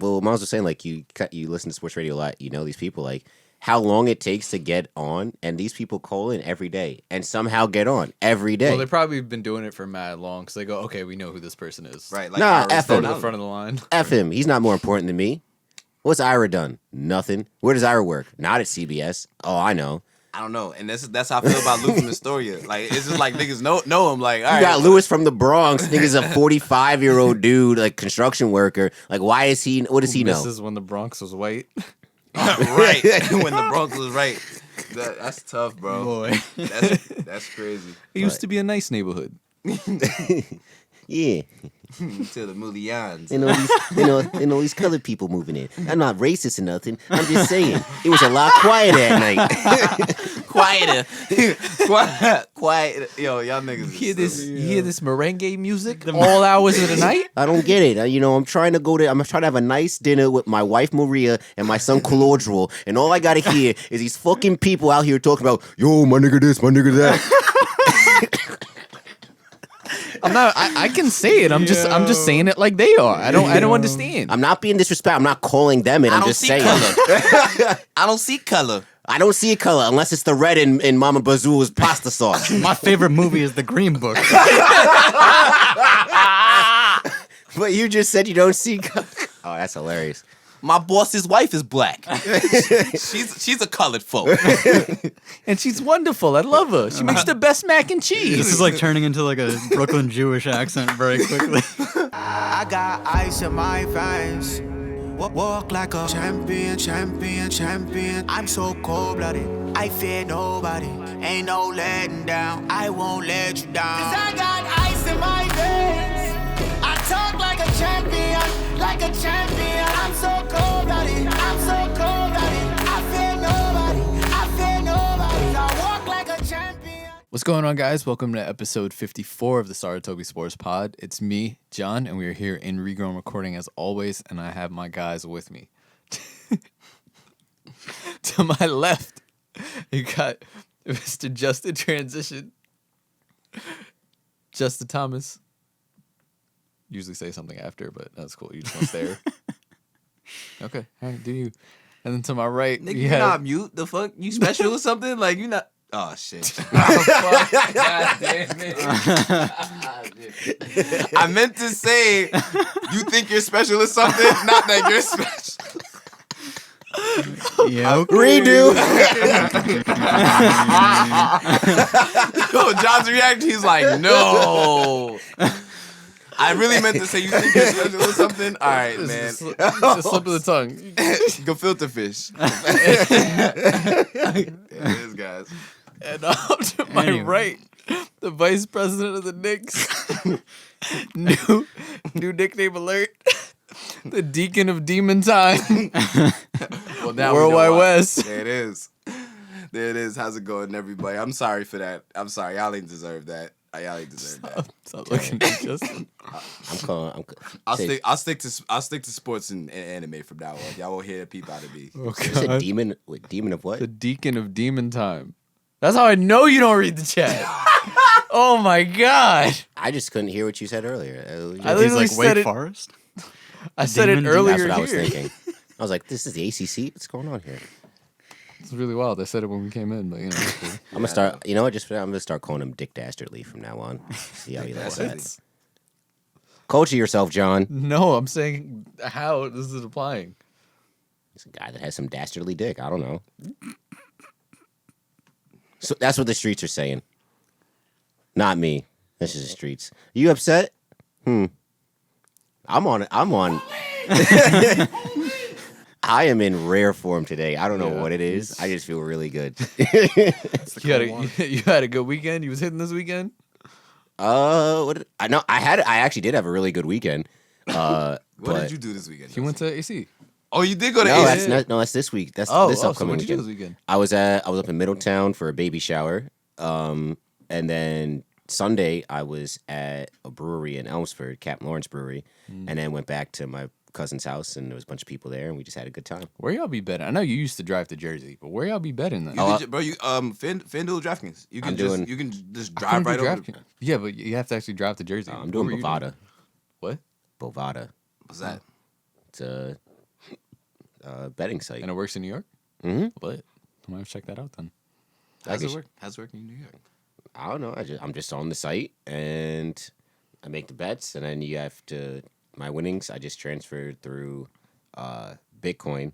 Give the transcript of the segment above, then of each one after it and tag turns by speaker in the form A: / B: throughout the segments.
A: well, Miles was saying, like, you listen to sports radio a lot. You know these people, like, how long it takes to get on, and these people call in every day and somehow get on every day.
B: Well, they probably been doing it for mad long, because they go, okay, we know who this person is.
C: Right. Like,
A: Nah, F him.
B: To the front of the line.
A: F him. He's not more important than me. What's Ira done? Nothing. Where does Ira work? Not at CBS. Oh, I know.
C: I don't know. And that's how I feel about Luke from Astoria. Like, it's just like niggas know him. Like, all right.
A: You got Lewis from the Bronx. Nigga's a 45-year-old dude, like, construction worker. Like, why is he, what does he know?
B: This is when the Bronx was white.
C: Right. When the Bronx was right. That's tough, bro.
B: Boy.
C: That's crazy.
B: It used to be a nice neighborhood.
A: Yeah.
C: To the Mulians.
A: And all these colored people moving in. I'm not racist or nothing. I'm just saying. It was a lot quieter at night.
C: Quieter. Quiet. Yo, y'all niggas.
B: You hear this merengue music all hours of the night?
A: I don't get it. I'm trying to have a nice dinner with my wife Maria and my son Claudrel, and all I gotta hear is these fucking people out here talking about, yo, my nigga this, my nigga that.
B: I can say it. I'm just saying it like they are. I don't understand.
A: I'm not being disrespectful. I'm not calling them in. I'm just saying.
C: I don't see color.
A: I don't see a color unless it's the red in Mama Bazool's pasta sauce.
D: My favorite movie is The Green Book.
A: But you just said you don't see color. Oh, that's hilarious.
C: My boss's wife is black. she's a colored folk.
B: And she's wonderful. I love her. She makes the best mac and cheese.
D: This is like turning into like a Brooklyn Jewish accent very quickly.
E: I got ice in my veins. Walk like a champion. I'm so cold-blooded, I fear nobody. Ain't no letting down, I won't let you down. 'Cause I got ice in my veins. I talk like a champion. I'm so cold-blooded, I fear nobody. I walk like a champion.
B: What's going on, guys? Welcome to episode 54 of the Saratoga Sports Pod. It's me, John, and we are here in Regrown Recording as always, and I have my guys with me. To my left, you got Mr. Justin Transition, Justin Thomas. Usually say something after, but that's cool. You just want to stare. Okay, all right, do you? And then to my right,
C: Nigga, you're not mute. The fuck? You special or something? Like, you not... Oh, shit.
B: Oh, fuck. God damn it.
C: I meant to say, you think you're special or something, not that you're special.
D: Yeah, okay.
A: Redo.
C: Yo, John's reaction, he's like, no. I really meant to say, you think you're special or something? All right, man.
B: Just a slip of the tongue.
C: Go filter fish. It is, guys.
B: And to my right, the vice president of the Knicks. New nickname alert. The Deacon of Demon Time.
C: Well, now
B: Worldwide West.
C: There it is. How's it going, everybody? I'm sorry for that. I'm sorry. Y'all ain't deserve that. Y'all ain't deserve that.
B: Stop looking at Justin.
C: I'll stick to sports and anime from now on. Y'all won't hear the peep out of me.
A: You said demon. Wait, demon of what?
B: The Deacon of Demon Time. That's how I know you don't read the chat. Oh my god!
A: I just couldn't hear what you said earlier.
B: I
D: He's
B: literally
D: like
B: said
D: Wake
B: it.
D: Forest.
B: I said it
D: demon?
B: earlier
A: That's what I was
B: here.
A: thinking. I was like, this is the ACC? What's going on here?
B: It's really wild. I said it when we came in, but you know. It's cool.
A: I'm gonna start. You know what? I'm gonna start calling him Dick Dastardly from now on. See how he likes that. Culture yourself, John.
B: No, I'm saying how this is applying.
A: He's a guy that has some dastardly dick. I don't know. So that's what the streets are saying. Not me. This is the streets. You upset? I'm on. I am in rare form today. I don't know what it is. I just feel really good.
B: You had a good weekend. You was hitting this weekend.
A: I actually did have a really good weekend.
C: What did you do this weekend?
B: You went to AC.
C: Oh, you did go to
A: No,
C: AC?
A: that's this week. That's this
B: So
A: upcoming
B: what did you do
A: weekend.
B: this weekend?
A: I was up in Middletown for a baby shower. And then Sunday I was at a brewery in Elmsford, Captain Lawrence Brewery, and then went back to my cousin's house, and there was a bunch of people there, and we just had a good time.
B: Where y'all be betting? I know you used to drive to Jersey, but where y'all be betting then?
C: FanDuel DraftKings. You can just drive right over.
B: Yeah, but you have to actually drive to Jersey.
A: I'm doing Bovada.
B: What?
A: Bovada.
C: What's that?
A: It's a betting site.
B: And it works in New York?
A: Mm-hmm.
B: Lit. I might have to check that out then.
C: How's it work? How's it working in New York?
A: I don't know. I'm just on the site and I make the bets, and then you have to my winnings. I just transfer through Bitcoin,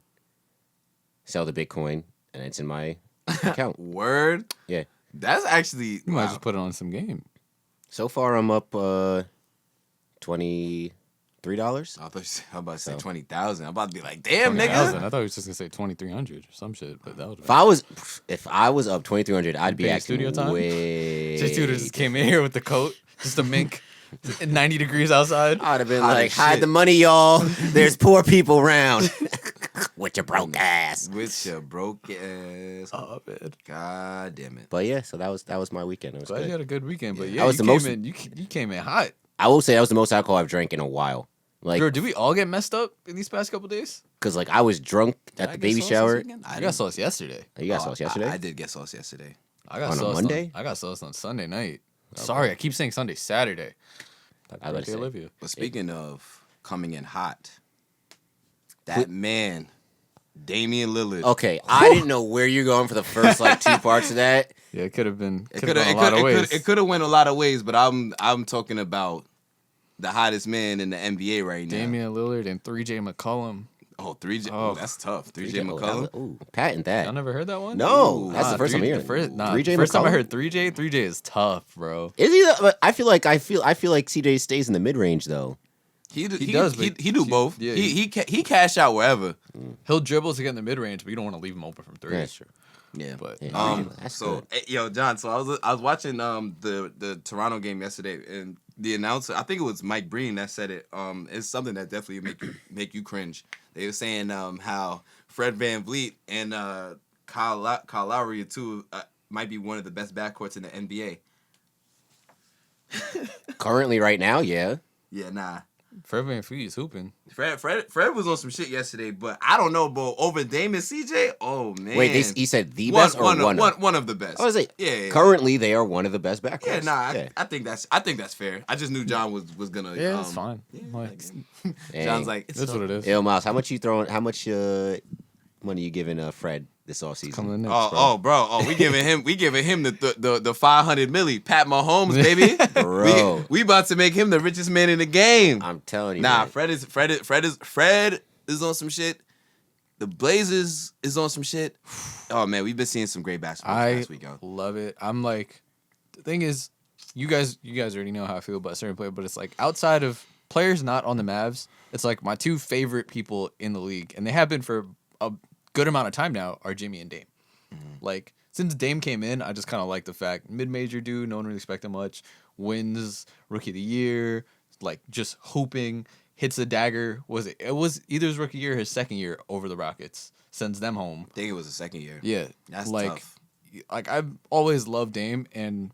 A: sell the Bitcoin, and it's in my account.
C: Word?
A: Yeah.
C: That's actually
B: You might just put it on some game.
A: So far, I'm up $23.
C: I was about to say
A: So.
C: 20,000. I'm about to be like, damn,
B: 20,000.
C: nigga.
B: I thought he was just gonna say 2,300 or some shit, but that was
A: If I was up 2,300, I'd be
B: paying
A: acting
B: studio time?
A: way.
B: J Tudor just came in here with the coat, just a mink, 90 degrees outside.
A: I'd have been
C: Hot
A: like,
C: as
A: hide
C: shit.
A: the money, y'all. There's poor people around. With your broke ass.
C: With your broke ass.
B: Oh man,
C: God damn it.
A: But yeah, so that was my weekend. It was
B: glad you
A: good.
B: had a good weekend. But
A: Yeah.
B: yeah,
A: I was
B: you
A: the
B: came
A: most-
B: in. You came in hot.
A: I will say that was the most alcohol I've drank in a while. Like,
B: Bro, did we all get messed up in these past couple days?
A: cause like I was drunk at the baby shower.
B: I got sauce yesterday.
A: You got sauce yesterday?
C: I did get sauce yesterday.
B: I got
A: On a
B: sauce
A: Monday?
B: I got sauce on Sunday night. Sorry, I keep saying Sunday, Saturday.
A: I was about to say.
B: Olivia.
C: But speaking of coming in hot, that man, Damian Lillard.
A: Okay, I didn't know where you're going for the first like two parts of that.
B: Yeah, it could have been.
C: It
B: Could have gone a lot of ways.
C: It could have went a lot of ways, but I'm talking about the hottest man in the NBA right now.
B: Damian Lillard and 3J McCollum.
C: Oh, 3J.
B: Oh.
C: Oh, that's tough. 3J
A: Oh,
C: McCollum.
A: Ooh, patent that.
B: Y'all never heard that one?
A: No,
C: Ooh.
A: that's the first time hearing.
B: First,
A: it.
B: nah,
A: 3J
B: first time I
A: McCollum?
B: heard 3J. 3J is tough, bro.
A: Is he? But I feel like CJ stays in the mid range though.
C: He
B: does, but
C: he do both.
B: yeah,
C: he cash out wherever.
B: He'll dribble to get in the mid range, but you don't want to leave him open from three.
A: That's true.
C: Yeah,
B: But
A: Yeah. That's
C: so
A: good.
C: yo, John. So I was watching the Toronto game yesterday, and the announcer, I think it was Mike Breen that said it. It's something that definitely make you cringe. They were saying how Fred VanVleet and Kyle Lowry too might be one of the best backcourts in the NBA.
A: Currently, right now, yeah.
C: Yeah, nah.
B: Fred VanVleet is hooping.
C: Fred was on some shit yesterday, but I don't know, bro. Over Dame and CJ, oh man.
A: Wait, he said the best or one of?
C: one of the best.
A: I was like,
C: yeah.
A: currently they are one of the best backcourts.
C: Yeah, nah.
A: Yeah.
C: I think that's fair. I just knew John was gonna.
B: Yeah, it's fine.
C: Yeah,
B: Like,
A: Dang.
C: John's like, it's
B: that's what it is.
A: Yo, Miles, how much you throwing? How much money you giving Fred this offseason?
B: Coming in next,
C: bro. We giving him the 500 milli. Pat Mahomes, baby.
A: Bro.
C: we about to make him the richest man in the game.
A: I'm telling you.
C: Nah,
A: man.
C: Fred is on some shit. The Blazers is on some shit. Oh man, we've been seeing some great basketball last week, yo.
B: love it. I'm like, the thing is, you guys already know how I feel about a certain player, but it's like outside of players not on the Mavs, it's like my two favorite people in the league, and they have been for a good amount of time now, are Jimmy and Dame. Like, since Dame came in, I just kind of like the fact, mid-major dude, no one really expected much, wins Rookie of the Year, like just hooping, hits a dagger. It was either his rookie year or his second year over the Rockets, sends them home.
C: I think it was the second year.
B: Yeah,
C: That's
B: like,
C: tough.
B: Like, I've always loved Dame, and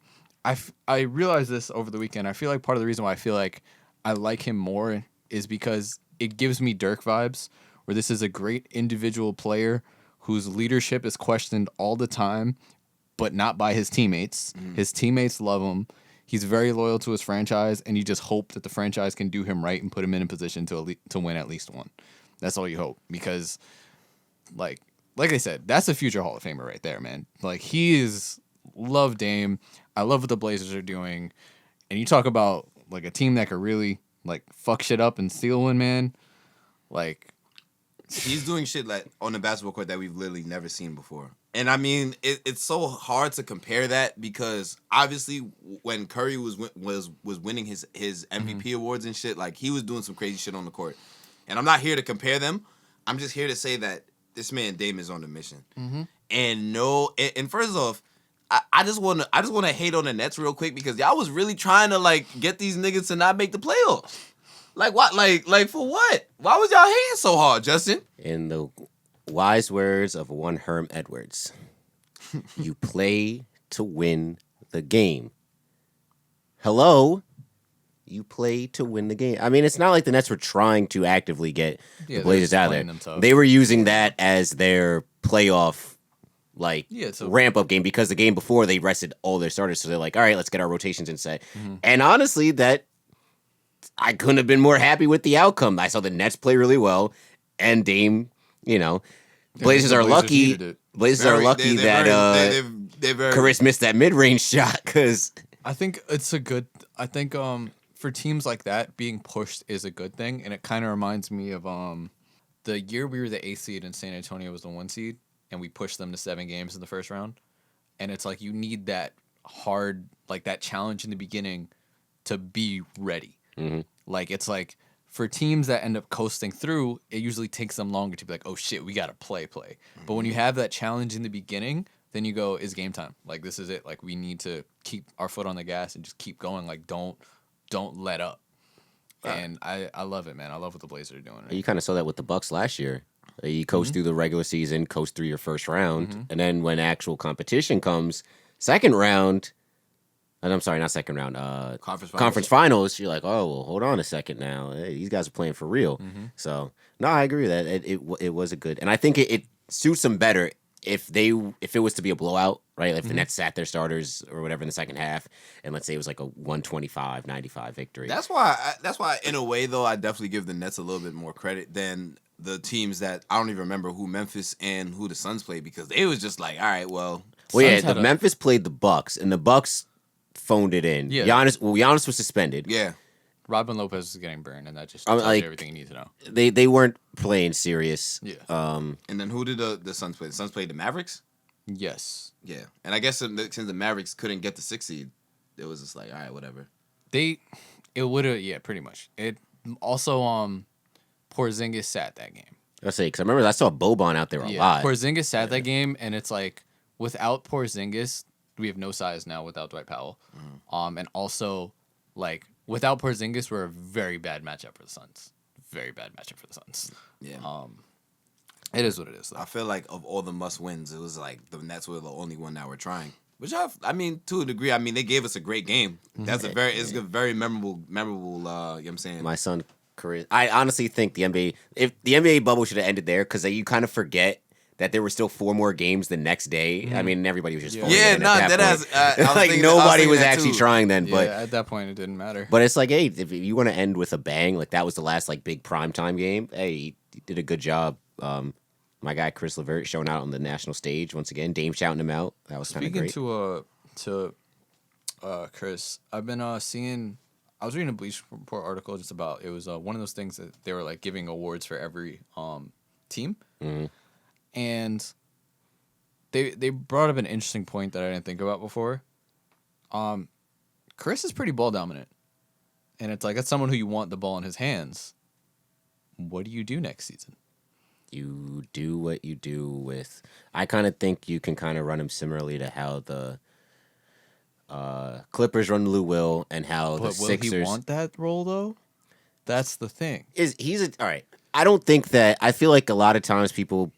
B: I realized this over the weekend. I feel like part of the reason why I feel like I like him more is because it gives me Dirk vibes, where this is a great individual player whose leadership is questioned all the time, but not by his teammates. His teammates love him. He's very loyal to his franchise, and you just hope that the franchise can do him right and put him in a position to win at least one. That's all you hope, because, like I said, that's a future Hall of Famer right there, man. Like, he is love Dame. I love what the Blazers are doing, and you talk about like a team that could really like fuck shit up and steal one, man. Like,
C: He's doing shit like on the basketball court that we've literally never seen before. And I mean, it's so hard to compare that because obviously when Curry was winning his MVP awards and shit, like he was doing some crazy shit on the court. And I'm not here to compare them. I'm just here to say that this man Dame is on a mission. And first off, I just want to hate on the Nets real quick because y'all was really trying to like get these niggas to not make the playoffs. Like what? Like for what? Why was y'all hating so hard, Justin?
A: In the wise words of one Herm Edwards, you play to win the game. Hello? You play to win the game. I mean, it's not like the Nets were trying to actively get
B: Yeah,
A: the
B: they're
A: Blazers
B: just
A: out of
B: playing
A: there.
B: them tough.
A: They were using that as their playoff
B: it's a
A: ramp-up game because the game before they rested all their starters. So they're like, all right, let's get our rotations in set. And honestly, that I couldn't have been more happy with the outcome. I saw the Nets play really well, and Dame you know,
B: Yeah,
A: Blazers
B: the
A: are
B: Blazers
A: lucky.
B: needed it.
A: Blazers are lucky that
C: they're very
A: Chris missed that mid-range shot because
B: I think it's a good. I think for teams like that, being pushed is a good thing, and it kind of reminds me of the year we were the 8th seed and San Antonio was the 1 seed, and we pushed them to 7 games in the first round, and it's like you need that hard, like that challenge in the beginning to be ready.
A: Mm-hmm.
B: Like it's like for teams that end up coasting through, it usually takes them longer to be like, oh shit, we gotta play. But when you have that challenge in the beginning, then you go, it's game time. Like this is it. Like we need to keep our foot on the gas and just keep going. Like don't let up. And I love it, man. I love what the Blazers are doing.
A: you kind of saw that with the Bucks last year. You coast through the regular season, coast through your first round, and then when actual competition comes, second round. And I'm sorry, not second round. Conference finals. You're like, oh, well, hold on a second now. Hey, these guys are playing for real. So no, I agree with that. It was a good, and I think it suits them better if it was to be a blowout, right? If the Nets sat their starters or whatever in the second half, and let's say it was like a 125-95 victory.
C: That's why in a way though I definitely give the Nets a little bit more credit than the teams that I don't even remember who Memphis and who the Suns played, because they was just like, all right, well,
A: yeah,
B: Suns had
A: Memphis played the Bucks, and the Bucks phoned it in.
B: Yeah.
A: Giannis was suspended.
C: yeah.
B: Robin Lopez is getting burned, and that just
A: I'm
B: tells
A: like-
B: you everything you need to know.
A: They weren't playing serious.
B: Yeah.
C: And then who did the Suns play? The Suns played the Mavericks.
B: Yes.
C: Yeah, and I guess since the Mavericks couldn't get the 6th seed, it was just like, all right, whatever.
B: It would have, pretty much. It also, Porzingis sat that game.
A: I say because I remember I saw Boban out there a lot.
B: Porzingis sat that game, and it's like, without Porzingis, we have no size now without Dwight Powell. And also, like, without Porzingis, we're a very bad matchup for the Suns. Very bad matchup for the Suns.
C: Yeah.
B: It is what it is, though.
C: I feel like of all the must wins, it was like the Nets were the only one that were trying. Which I mean, to a degree, I mean they gave us a great game. That's it's a very memorable. You know what I'm saying?
A: My son, Chris. I honestly think the NBA bubble should have ended there because you kind of forget that there were still 4 more games the next day. I mean, everybody was just phoning it in at that point.
C: I was
A: like
C: thinking-
A: nobody
C: I
A: was
C: thinking that
A: actually
C: too.
A: trying then.
B: Yeah,
A: But
B: at that point, it didn't matter.
A: but it's like, hey, if you want to end with a bang, like that was the last like big primetime game. Hey, he did a good job. My guy Chris LeVert showing out on the national stage once again. Dame shouting him out. That was kind of
B: Speaking
A: great.
B: to Chris, I've been seeing. I was reading a Bleacher Report article just about it was one of those things that they were like giving awards for every team, and they brought up an interesting point that I didn't think about before. Chris is pretty ball dominant, and it's like that's someone who you want the ball in his hands. What do you do next season?
A: You do what you do with. I kind of think you can kind of run him similarly to how the Clippers run Lou Will and how the
B: But will
A: Sixers.
B: he want that role though? That's the thing.
A: All right. I don't think that. I feel like a lot of times people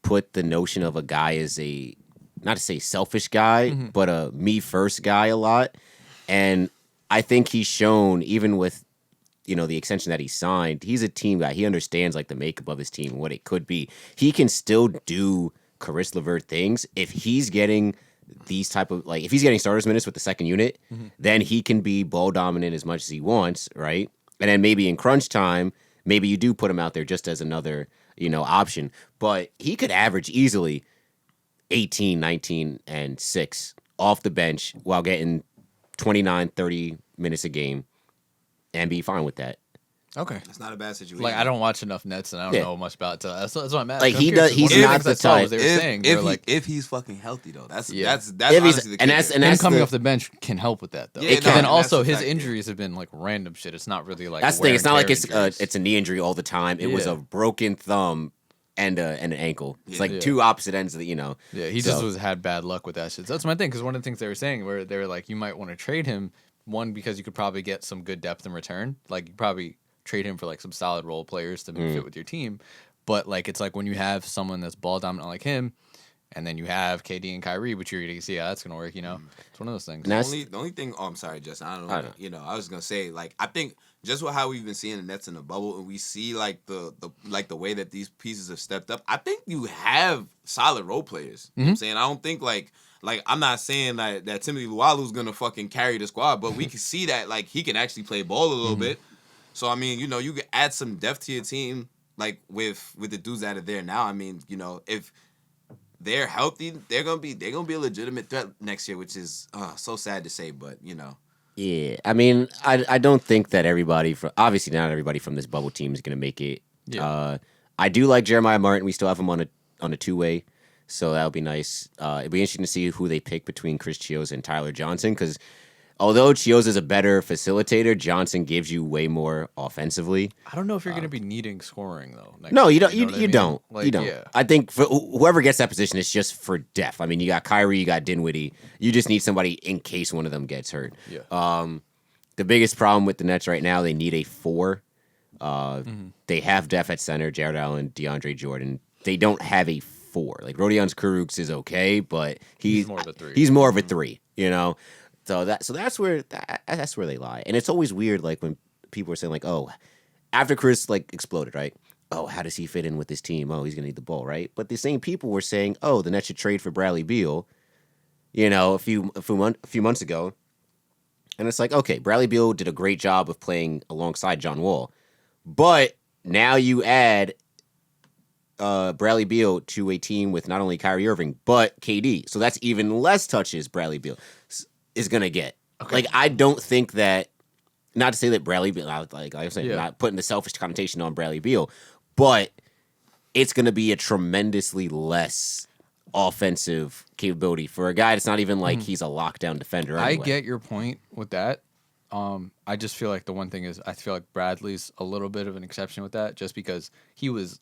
A: put the notion of a guy as a, not to say selfish guy, but a me first guy a lot, and I think he's shown even with. The extension that he signed, he's a team guy. He understands like the makeup of his team and what it could be. He can still do Caris LeVert things if he's getting these type of if he's getting starters minutes with the second unit, then he can be ball dominant as much as he wants, right? And then maybe in crunch time, maybe you do put him out there just as another, option. But he could average easily 18, 19, and 6 off the bench while getting 29, 30 minutes a game. And be fine with that.
B: Okay.
C: It's not a bad situation.
B: Like I don't watch enough Nets and I don't know much about it. That's what I'm at.
A: Like,
B: I'm
A: he
B: curious,
A: does- he's
B: one of the
A: not
B: things
A: the
B: I saw was
A: type-
B: They were saying they were like
C: if he's fucking healthy though, that's
B: Yeah.
C: that's
A: If he's-
C: honestly the
A: and
C: kicker.
A: that's-
B: him
A: that's
B: coming
A: the-
B: off the bench can help with that though.
C: Yeah,
B: But
C: no,
B: then
C: and
B: also
C: that's the
B: his
C: fact,
B: injuries have been like random shit. It's not really like
A: That's the
B: wear
A: thing. It's
B: and
A: not like
B: tear
A: it's
B: injuries.
A: it's a knee injury all the time. It was
B: Yeah.
A: a broken thumb and an ankle. It's like
B: Yeah.
A: two opposite ends of the,
B: Yeah, he just had bad luck with that shit. So that's my thing, because one of the things they were saying where they were like, you might want to trade him, one, because you could probably get some good depth in return. Like, you probably trade him for like some solid role players to fit with your team. But like, it's like when you have someone that's ball dominant like him, and then you have KD and Kyrie, but you're going to see how that's going to work, It's one of those things.
A: And that's-
C: The only thing. Oh, I'm sorry, Justin. I don't
A: I
C: know.
A: know.
C: I was gonna say like I think just with how we've been seeing the Nets in the bubble, and we see like the way that these pieces have stepped up. I think you have solid role players. You know what I'm saying? I don't think like I'm not saying that Timothy Luwalu's gonna fucking carry the squad, but we can see that like he can actually play ball a little bit. So I mean, you can add some depth to your team. like with the dudes that are there now, I mean, if they're healthy, they're gonna be a legitimate threat next year, which is so sad to say, but
A: Yeah, I mean, I don't think that obviously not everybody from this bubble team is gonna make it.
B: Yeah.
A: I do like Jeremiah Martin. We still have him on a two-way, so that'll be nice. It'd be interesting to see who they pick between Chris Chiozza and Tyler Johnson, because although Chiozza is a better facilitator, Johnson gives you way more offensively.
B: I don't know if you're going to be needing scoring though.
A: No, you don't.
B: year, know what I
A: You
B: mean?
A: don't.
B: Like,
A: You don't.
B: Yeah.
A: I think for whoever gets that position, it's just for depth. I mean, you got Kyrie, you got Dinwiddie. You just need somebody in case one of them gets hurt.
B: Yeah.
A: The biggest problem with the Nets right now, they need a 4. They have depth at center, Jared Allen, DeAndre Jordan. They don't have a 4. Like Rodion Kurucs is okay, but he's
B: more of a 3.
A: He's more of a 3. So that's where they lie. And it's always weird, like when people are saying like, oh, after Chris like exploded, right? Oh, how does he fit in with this team? Oh, he's gonna need the ball, right? But the same people were saying, oh, the Nets should trade for Bradley Beal, a few months ago. And it's like, okay, Bradley Beal did a great job of playing alongside John Wall. But now you add Bradley Beal to a team with not only Kyrie Irving, but KD. So that's even less touches Bradley Beal is going to get. Okay. Like, I don't think that, not to say that Bradley Beal, like I was saying, not putting the selfish connotation on Bradley Beal, but it's going to be a tremendously less offensive capability for a guy that's not even like he's a lockdown defender anyway.
B: I get your point with that. I just feel like the one thing is I feel like Bradley's a little bit of an exception with that, just because he was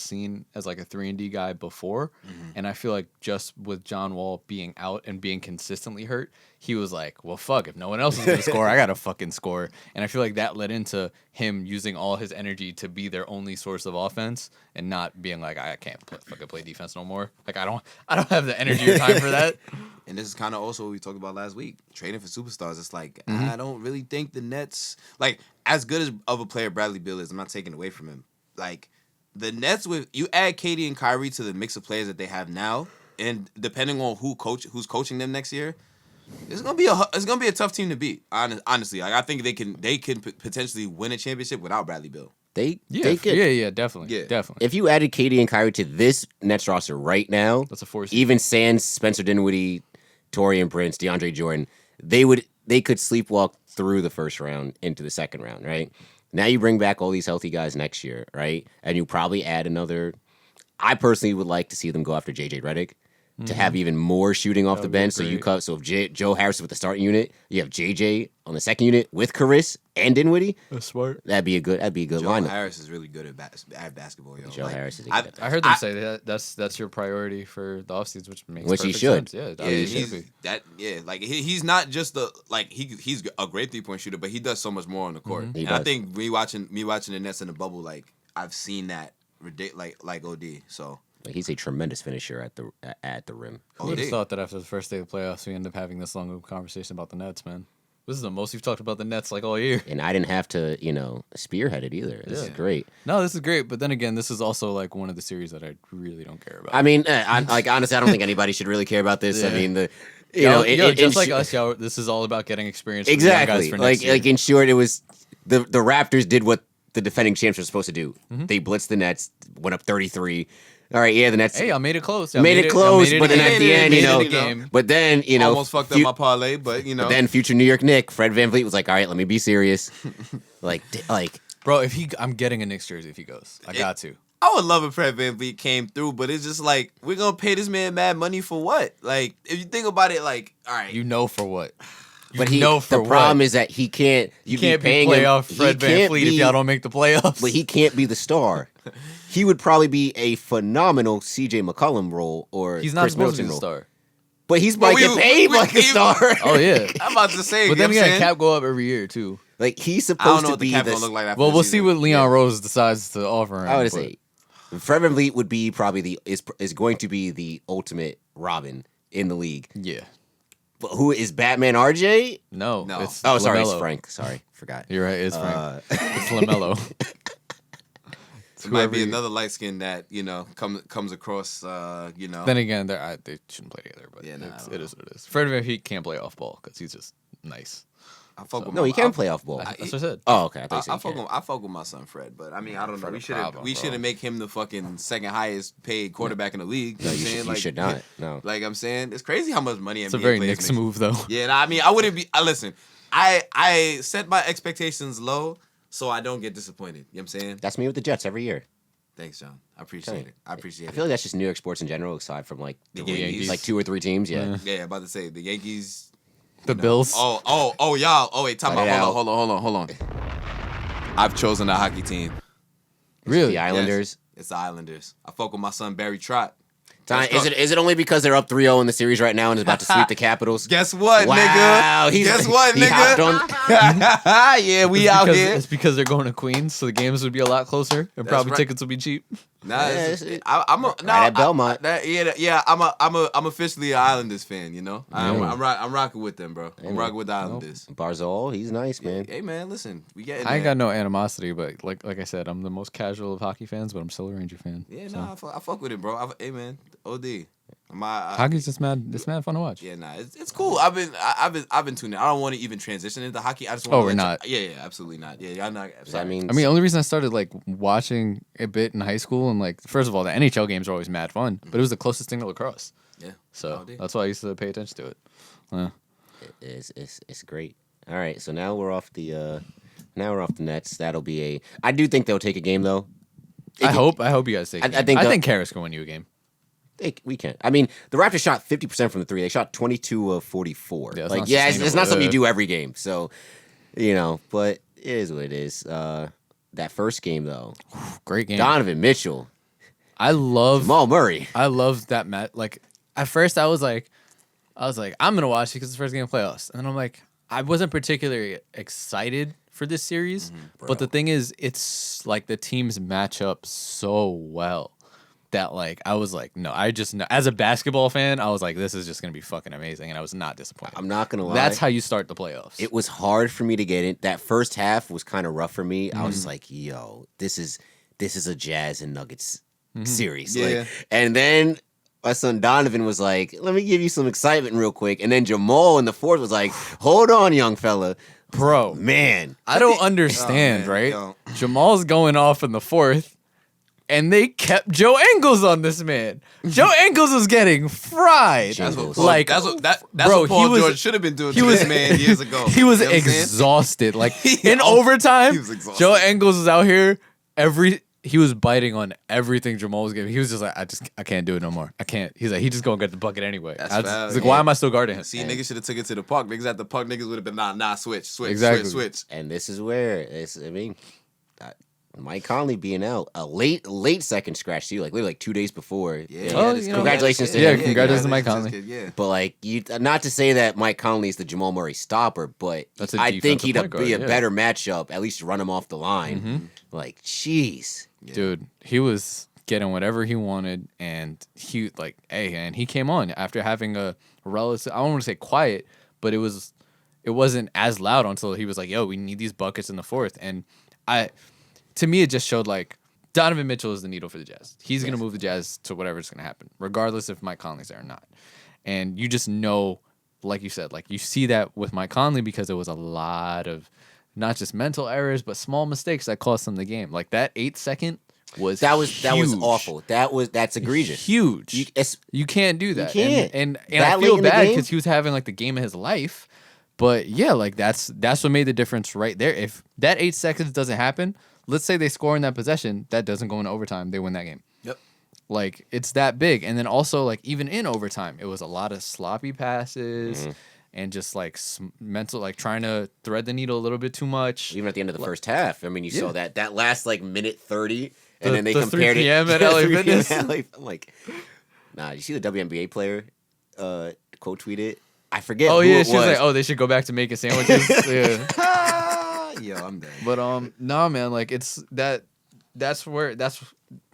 B: seen as like a 3-and-D guy before, and I feel like just with John Wall being out and being consistently hurt, he was like, well, fuck, if no one else is gonna score, I gotta fucking score. And I feel like that led into him using all his energy to be their only source of offense and not being like, I can't fucking play defense no more. Like I don't have the energy or time for that.
C: And this is kind of also what we talked about last week. Trading for superstars. It's like, I don't really think the Nets, like, as good as of a player Bradley Beal is, I'm not taking away from him. Like, the Nets, you add KD and Kyrie to the mix of players that they have now, and depending on who's coaching them next year, it's gonna be a tough team to beat. Honestly, like, I think they can potentially win a championship without Bradley Beal.
A: They could.
B: Definitely.
A: If you added KD and Kyrie to this Nets roster right now,
B: That's a force.
A: even Sands, Spencer Dinwiddie, Torian Prince, DeAndre Jordan, they could sleepwalk through the first round into the second round, right? Now you bring back all these healthy guys next year, right? And you probably add another. I personally would like to see them go after JJ Redick to have even more shooting off the bench. So if Joe Harris with the starting unit, you have JJ on the second unit with Caris and Dinwiddie.
B: That's smart.
A: That'd be a good
C: Joe
A: lineup.
C: Harris is really good at basketball, yo.
A: Joe Harris is.
B: I heard them say that that's your priority for the offseason, which makes
A: Which he
B: perfect
A: should.
B: sense.
C: He's not just he's a great 3-point shooter, but he does so much more on the court. And I think me watching the Nets in the bubble, like I've seen that like OD. So.
A: Like, he's a tremendous finisher at the rim.
B: Who would have thought that after the first day of the playoffs, we end up having this long of a conversation about the Nets, man? This is the most we've talked about the Nets like all year.
A: And I didn't have to, spearhead it either. This is great.
B: No, this is great. But then again, this is also like one of the series that I really don't care about.
A: I mean, honestly, I don't think anybody should really care about this.
B: Yeah.
A: I mean,
B: like us, y'all, this is all about getting experience.
A: Exactly.
B: For next year.
A: Like in short, it was the Raptors did what the defending champs were supposed to do. They blitzed the Nets, went up 33. All right, yeah, the Nets.
B: Hey, I made it close.
A: Made it close, but then at the end, but then
C: almost fucked up my parlay, but
A: But then future New York Knick, Fred VanVleet was like, all right, let me be serious. like,
B: bro, I'm getting a Knicks jersey if he goes. I got to.
C: I would love if Fred VanVleet came through, but it's just like, we're gonna pay this man mad money for what? Like, if you think about it, like, all right,
B: for what?
A: But the problem is that he can't. You
B: can't
A: be paying
B: playoff
A: him.
B: Fred VanVleet if y'all don't make the playoffs.
A: But he can't be the star. He would probably be a phenomenal C.J. McCollum role or
B: he's not
A: Chris
B: supposed to be
A: Middleton
B: the
A: role.
B: star.
A: But he's might get paid like a star.
B: Oh yeah,
C: I'm about to say.
B: But then again, cap go up every year too.
A: Like he's
C: I don't
A: supposed
C: know
A: to
C: what
A: be
C: the cap
A: the.
C: gonna look like after
B: Well,
C: the
B: we'll
C: season.
B: see what Leon Rose decides to offer him.
A: I would say Fred VanVleet would be probably is going to be the ultimate Robin in the league.
B: Yeah.
A: But who is Batman? RJ?
B: No.
C: It's
A: sorry,
B: LaMelo.
A: it's Frank. Sorry, forgot.
B: You're right. It's Frank. It's LaMelo.
C: It might be another light skin that comes across.
B: Then again, they shouldn't play together. But
C: Yeah,
B: it is what it is. Fred VanVleet can't play off ball because he's just nice.
C: I fuck with
A: No,
C: my,
A: he can play off ball.
B: That's what I said.
A: Oh, okay. I thought you
C: I
A: said he can't.
C: fuck with my son Fred, but I mean I don't know.
B: Fred
C: We
B: a
C: should
B: problem, bro.
C: make him the fucking second highest paid quarterback in the league.
A: No,
C: know what I'm
A: you
C: saying?
A: should not. No.
C: Like I'm saying, it's crazy how much money
B: It's a
C: NBA
B: very
C: players
B: Knicks
C: make.
B: move, though.
C: Yeah, nah, I mean I wouldn't be. Listen, I set my expectations low so I don't get disappointed. You know what I'm saying?
A: That's me with the Jets every year.
C: Thanks, John. I appreciate it. I appreciate
A: I
C: it.
A: feel like that's just New York sports in general, aside from like
C: The
A: league,
C: Yankees.
A: like 2 or 3 teams. Yeah.
C: Yeah, about to say the Yankees.
B: The Bills.
C: Oh, y'all. Oh, wait, time
A: Cut it
C: out.
A: out.
C: Hold on. I've chosen a hockey team.
B: Really?
A: The Islanders.
C: Yes, it's the Islanders. I fuck with my son Barry Trott.
A: Is it only because they're up 3-0 in the series right now and is about to sweep the Capitals?
C: Guess what,
A: Wow,
C: nigga? Guess what,
A: he hopped
C: nigga?
A: on-
C: Yeah, we
B: It's
C: out
B: because,
C: here.
B: It's because they're going to Queens, so the games would be a lot closer, and probably
C: right.
B: tickets would be cheap.
C: Nah,
A: Yeah,
C: I'm
A: at Belmont.
C: I'm officially an Islanders fan. You know, I'm rocking with them, bro. I'm rocking with the Islanders.
A: Barzal, he's nice, man.
C: Hey man, listen, we getting.
B: I ain't
C: there.
B: got no animosity, but like I said, I'm the most casual of hockey fans, but I'm still a Ranger fan.
C: Yeah,
B: so.
C: nah, I fuck with it, bro. Hey man, OD.
B: Hockey's just mad. It's mad fun to watch.
C: Yeah, nah, it's cool. I've been tuning in. I don't want to even transition into hockey. I just want.
B: Oh, we're not.
C: Yeah, absolutely not. Yeah, y'all not.
A: Does that mean?
B: I mean, the only reason I started like watching a bit in high school and like, first of all, the NHL games are always mad fun, but it was the closest thing to lacrosse.
C: Yeah.
B: So
C: OD.
B: that's why I used to pay attention to it.
A: It's great. All right, so now we're off the Nets. That'll be I do think they'll take a game though.
B: I hope you guys take.
A: I
B: it.
A: think
B: I
A: the-
B: think Karras can win you a game.
A: We can. I mean, the Raptors shot 50% from the 3. They shot 22 of 44.
B: Yeah, it's
A: like,
B: not
A: it's not
B: sustainable.
A: something you do every game. So, but it is what it is. That first game though,
B: Great game.
A: Donovan Mitchell,
B: I love
A: Jamal Murray.
B: I love that match. Like at first, I was like, I'm gonna watch it because it's the first game of playoffs, and then I'm like, I wasn't particularly excited for this series, but the thing is, it's like the teams match up so well that like I was like, no, I just know. As a basketball fan, I was like, this is just gonna be fucking amazing, and I was not disappointed.
A: I'm not gonna lie.
B: That's how you start the playoffs.
A: It was hard for me to get in. That first half was kind of rough for me. I was like, yo, this is a Jazz and Nuggets series.
C: Yeah.
A: Like, and then my son Donovan was like, let me give you some excitement real quick. And then Jamal in the fourth was like, hold on, young fella.
B: Bro,
A: Man.
B: I don't understand,
C: man,
B: right?
C: yo.
B: Jamal's going off in the fourth, and they kept Joe Ingles on this man. Joe Ingles was getting fried.
A: That's what-
B: like,
C: that's what
B: bro,
C: what Paul
B: he was-
C: George should have been doing
B: he
C: to
B: was-
C: this man years ago.
B: he was
C: You know what I'm saying?
B: exhausted. Like in
C: Oh,
B: overtime,
C: he was exhausted.
B: Joe Ingles was out here. He was biting on everything Jamal was giving. He was just like, I can't do it no more. I can't. He's like, he just gonna get the bucket anyway.
C: That's
B: I was-
C: foul,
B: he's like,
C: yeah.
B: why am I still guarding him?
C: See, niggas should have took it to the puck. Niggas at the puck, niggas would have been switch,
B: Exactly.
C: switch.
A: And this is where Mike Conley being out a late second scratch too, like literally like 2 days before.
C: Yeah,
B: Oh,
C: this
B: you know,
C: kid-
A: congratulations to
B: Yeah,
A: him.
B: congratulations to Mike
C: congratulations
B: Conley.
C: to this kid,
A: But like you, not to say that Mike Conley is the Jamal Murray stopper, but
B: That's a
A: I think
B: defensive
A: he'd
B: point guard,
A: be a
B: yeah.
A: better matchup. At least run him off the line.
B: Mm-hmm.
A: Like, jeez.
B: Dude, he was getting whatever he wanted, and he he came on after having a relative. I don't want to say quiet, but it wasn't as loud until he was like, "Yo, we need these buckets in the fourth." And to me, it just showed like Donovan Mitchell is the needle for the Jazz. He's gonna move the Jazz to whatever's gonna happen, regardless if Mike Conley's there or not. And you just know, like you said, like you see that with Mike Conley because there was a lot of not just mental errors, but small mistakes that cost them the game. Like that 8-second was
A: That was
B: huge.
A: awful. That's egregious.
B: Huge.
A: It's-
B: You can't do that.
A: can't.
B: And
A: That
B: I
A: late
B: feel
A: in the
B: bad
A: game?
B: because he was having like the game of his life. But yeah, like that's what made the difference right there. If that 8 seconds doesn't happen, let's say they score in that possession, that doesn't go into overtime, they win that game.
C: Yep.
B: Like it's that big. And then also like even in overtime, it was a lot of sloppy passes and just like mental, like trying to thread the needle a little bit too much.
A: even at the end of the first half. I mean, you saw
B: Yeah.
A: that last like minute 30, and
B: The-
A: then they
B: the
A: compared
B: 3 p.m.
A: it
B: at LA
A: 3 p.m.
B: Fitness.
A: at LA. I'm like, nah. You see the WNBA player quote tweeted? I forget.
B: Oh
A: who
B: yeah,
A: it
B: she was like, "Oh, they should go back to making sandwiches." Yeah.
C: Yo, I'm dead.
B: But nah, man, like it's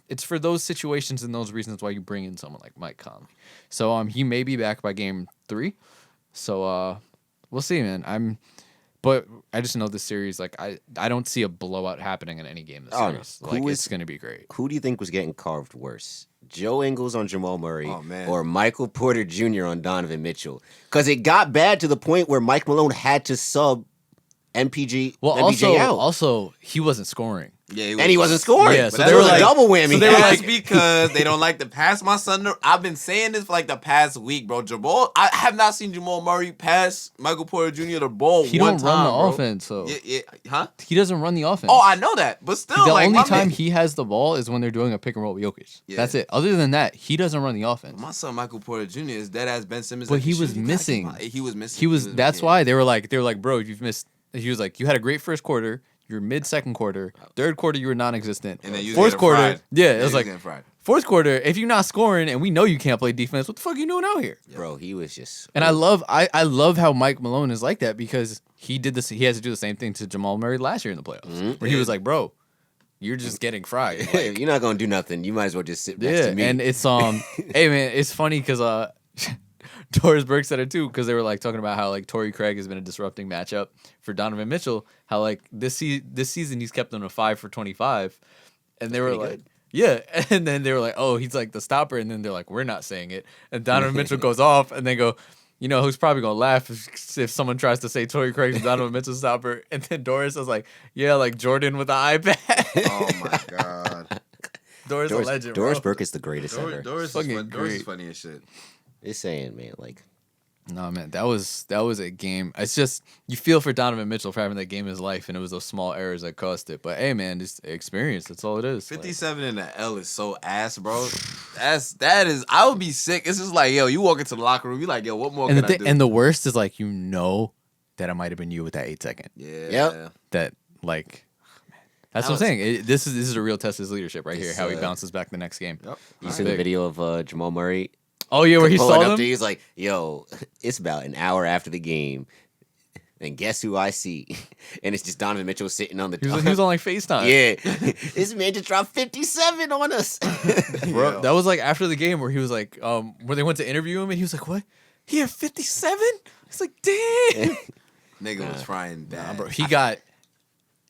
B: it's for those situations and those reasons why you bring in someone like Mike Conley. So he may be back by game 3. So we'll see, man. But I just know this series, like I don't see a blowout happening in any game this
A: Oh, no.
B: series.
A: Who
B: Like
A: is-
B: it's gonna be great.
A: Who do you think was getting carved worse? Joe Ingles on Jamal Murray
C: Oh, man.
A: or Michael Porter Jr. on Donovan Mitchell? Because it got bad to the point where Mike Malone had to sub MPG,
B: Well,
A: MPJ out.
B: also he wasn't scoring.
C: Yeah,
A: And he wasn't scoring.
B: Yeah,
A: So
B: so
A: they
B: they
A: were
B: were
A: like
B: like-
A: double whammy.
B: so they were
C: That's
B: like-
C: because they don't like to pass my son. I've been saying this for like the past week, bro. I have not seen Jamal Murray pass Michael Porter Jr. the ball
B: He
C: one
B: don't
C: time,
B: run the
C: bro.
B: offense, so
C: Yeah, huh?
B: he doesn't run the offense.
C: Oh, I know that, but still,
B: the
C: like
B: only
C: my
B: time
C: man-
B: he has the ball is when they're doing a pick and roll with Jokic.
C: Yeah.
B: That's it. Other than that, he doesn't run the offense.
C: My son Michael Porter Jr. is dead ass Ben Simmons.
B: But
C: like,
B: he
C: shoot,
B: was
C: you gotta
B: missing.
C: keep my- He was missing.
B: He was. That's
C: yeah.
B: why they were like, bro, you've missed. He was like, you had a great first quarter. You're mid second quarter. Third quarter, you were non-existent.
C: And then you was
B: fourth
C: getting
B: quarter,
C: fried.
B: yeah, it
C: Yeah,
B: was
C: you
B: like
C: getting fried.
B: fourth quarter. If you're not scoring and we know you can't play defense, what the fuck are you doing out here?
A: Bro, he was just.
B: And I love how Mike Malone is like that because he did this. He has to do the same thing to Jamal Murray last year in the playoffs, where he was like, bro, you're just getting fried. Like,
A: You're not gonna do nothing. You might as well just sit next
B: yeah,
A: to me.
B: and it's hey man, it's funny because Doris Burke said it too because they were like talking about how like Torrey Craig has been a disrupting matchup for Donovan Mitchell. How like this season he's kept them to 5 for 25, and they were
A: pretty
B: like,
A: good.
B: yeah, and then they were like, oh, he's like the stopper, and then they're like, we're not saying it, and Donovan Mitchell goes off, and they go, you know who's probably gonna laugh if someone tries to say Torrey Craig's Donovan Mitchell stopper, and then Doris was like, yeah, like Jordan with the iPad.
C: Oh my god.
B: Doris a legend,
A: Doris
B: bro.
A: Burke is the greatest ever.
C: Doris
B: Fucking
C: is
B: great.
C: funny as shit.
A: Just saying, man. Like,
B: No man, that was a game. It's just you feel for Donovan Mitchell for having that game in his life, and it was those small errors that cost it. But hey man, just experience. That's all it is.
C: 57 in the L is so ass, bro. That is. I would be sick. It's just like, yo, you walk into the locker room, you like, yo, what more
B: And
C: can I do?
B: and the worst is like that it might have been you with that 8 second.
C: yeah.
A: Yep.
B: That like. That's
C: That
B: what I'm
C: was-
B: saying. This is a real test of his leadership right here.
A: It's,
B: How he bounces back the next game.
C: Yep.
A: you see the
B: Big.
A: video of Jamal Murray
B: Oh yeah, where he
A: pulling
B: saw
A: up
B: them.
A: to you, he's like, yo, it's about an hour after the game. And guess who I see? And it's just Donovan Mitchell sitting on the
B: He was on like FaceTime.
A: Yeah. This man just dropped 57 on us.
B: Bro, that was like after the game where he was like, where they went to interview him and he was like, what? He had 57? It's like, damn.
C: Nigga was frying bad.
B: Nah, bro, he got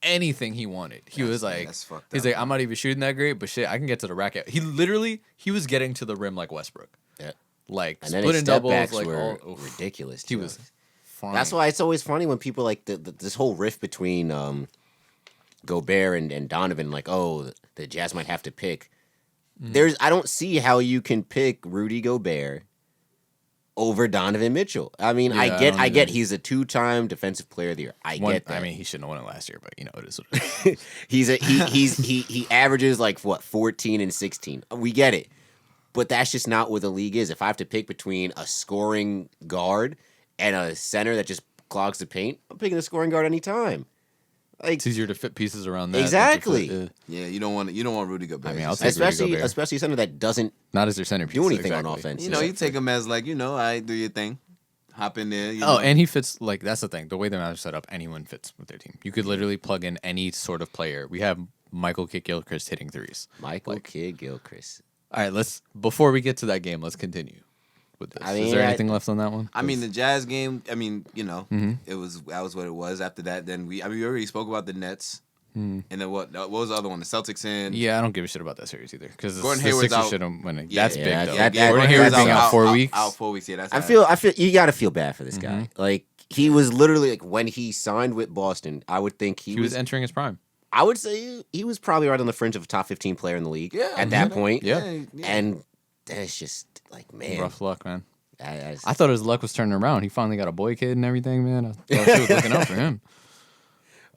B: anything he wanted. He was like,
C: that's fucked
B: he's
C: up,
B: like, I'm not even shooting that great, but shit, I can get to the rack. He was getting to the rim like Westbrook.
A: Yeah.
B: Like
A: And then his
B: splitting
A: step
B: doubles,
A: backs
B: like
A: were
B: all. oof.
A: ridiculous.
B: He
A: too.
B: was fine.
A: That's why it's always funny when people like this whole rift between Gobert and Donovan, like, oh, the Jazz might have to pick. I don't see how you can pick Rudy Gobert over Donovan Mitchell. I mean,
B: Yeah,
A: I
B: I
A: get
B: don't either.
A: he's a 2-time defensive player of the year. I get that.
B: I mean, he shouldn't have won it last year, but you know, it is what it is.
A: he averages like what 14 and 16. We get it. But that's just not what the league is. If I have to pick between a scoring guard and a center that just clogs the paint, I'm picking the scoring guard anytime. Like
B: It's easier to fit pieces around that. than to
A: Exactly.
B: fit,
C: Yeah, you don't want Rudy Gobert.
B: I mean, I'll take Rudy
A: especially
B: Gobert.
A: a center that doesn't
B: not as their centerpiece.
A: do anything on
B: exactly.
A: offense.
C: you know, you take him as like, you know, I do your thing, hop in there. You
B: Oh,
C: know.
B: and he fits like that's the thing. The way the Mavs are set up, anyone fits with their team. You could literally plug in any sort of player. We have Michael Kidd-Gilchrist hitting threes.
A: Michael Kidd-Gilchrist.
B: All right, before we get to that game, let's continue with this.
A: I mean,
B: Is there anything left on that one?
C: I mean, the Jazz game. I mean, you know,
B: Mm-hmm.
C: that was what it was. After that, then we already spoke about the Nets, and then what was the other one? The Celtics and
B: yeah, I don't give a shit about that series either because
C: Gordon
B: the
C: Hayward's
B: Sixers
C: out.
B: should have won it.
C: Yeah,
B: That's
A: yeah,
B: big though.
A: that-
B: Gordon
A: that-
B: Hayward's
A: that's
B: being
A: out-
B: out 4 weeks.
C: Out 4 weeks. Yeah, that's.
A: I feel you got to feel bad for this guy. Like he was literally like when he signed with Boston, I would think
B: he was entering his prime.
A: I would say he was probably right on the fringe of a top 15 player in the league at that point.
B: Yeah.
A: And that's just like, man.
B: Rough luck, man.
A: I
B: I thought his luck was turning around. He finally got a boy kid and everything, man. I thought she was looking out for him.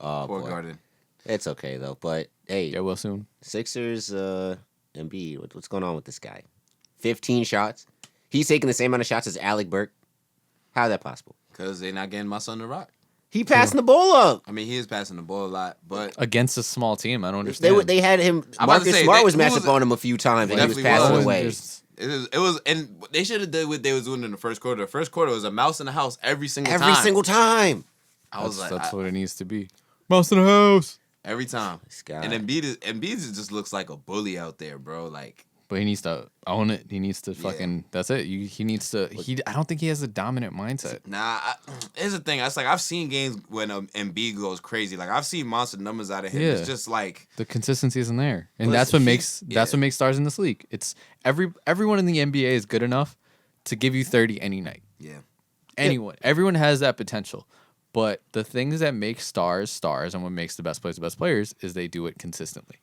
A: oh,
C: Poor
A: boy.
C: Garden.
A: It's okay, though. But, hey,
B: Yeah, well, soon.
A: Sixers, Embiid, what's going on with this guy? 15 shots. He's taking the same amount of shots as Alec Burke. How is that possible?
C: Because they're not getting my son to rock.
A: He passing the ball up.
C: I mean, he is passing the ball a lot, but
B: Against a small team, I don't understand.
A: They had him.
C: I'm about to
A: Marcus
C: say,
A: Smart
C: they-
A: was
C: who
A: matched
C: was
A: up on him a few times, and he was
C: Definitely
A: passing
C: was.
A: away.
B: There's-
C: it was, and they should have did what they was doing in the first quarter. The first quarter was a mouse in the house every single time.
A: Every single time.
C: I was like,
B: that's what it needs to be. Mouse in the house.
C: every time.
A: This guy.
C: And Embiid just looks like a bully out there, bro. Like,
B: But he needs to own it. He needs to fucking. That's it. He needs to. I don't think he has a dominant mindset.
C: nah. Here's the thing. It's like I've seen games when Embiid goes crazy. Like I've seen monster numbers out of him.
B: Yeah.
C: It's just like
B: The consistency isn't there, and
C: Well,
B: that's what
C: he-
B: makes that's
C: yeah.
B: what makes stars in this league. It's everyone in the NBA is good enough to give you 30 any night.
C: yeah.
B: Everyone has that potential, But the things that make stars stars and what makes the best players is they do it consistently.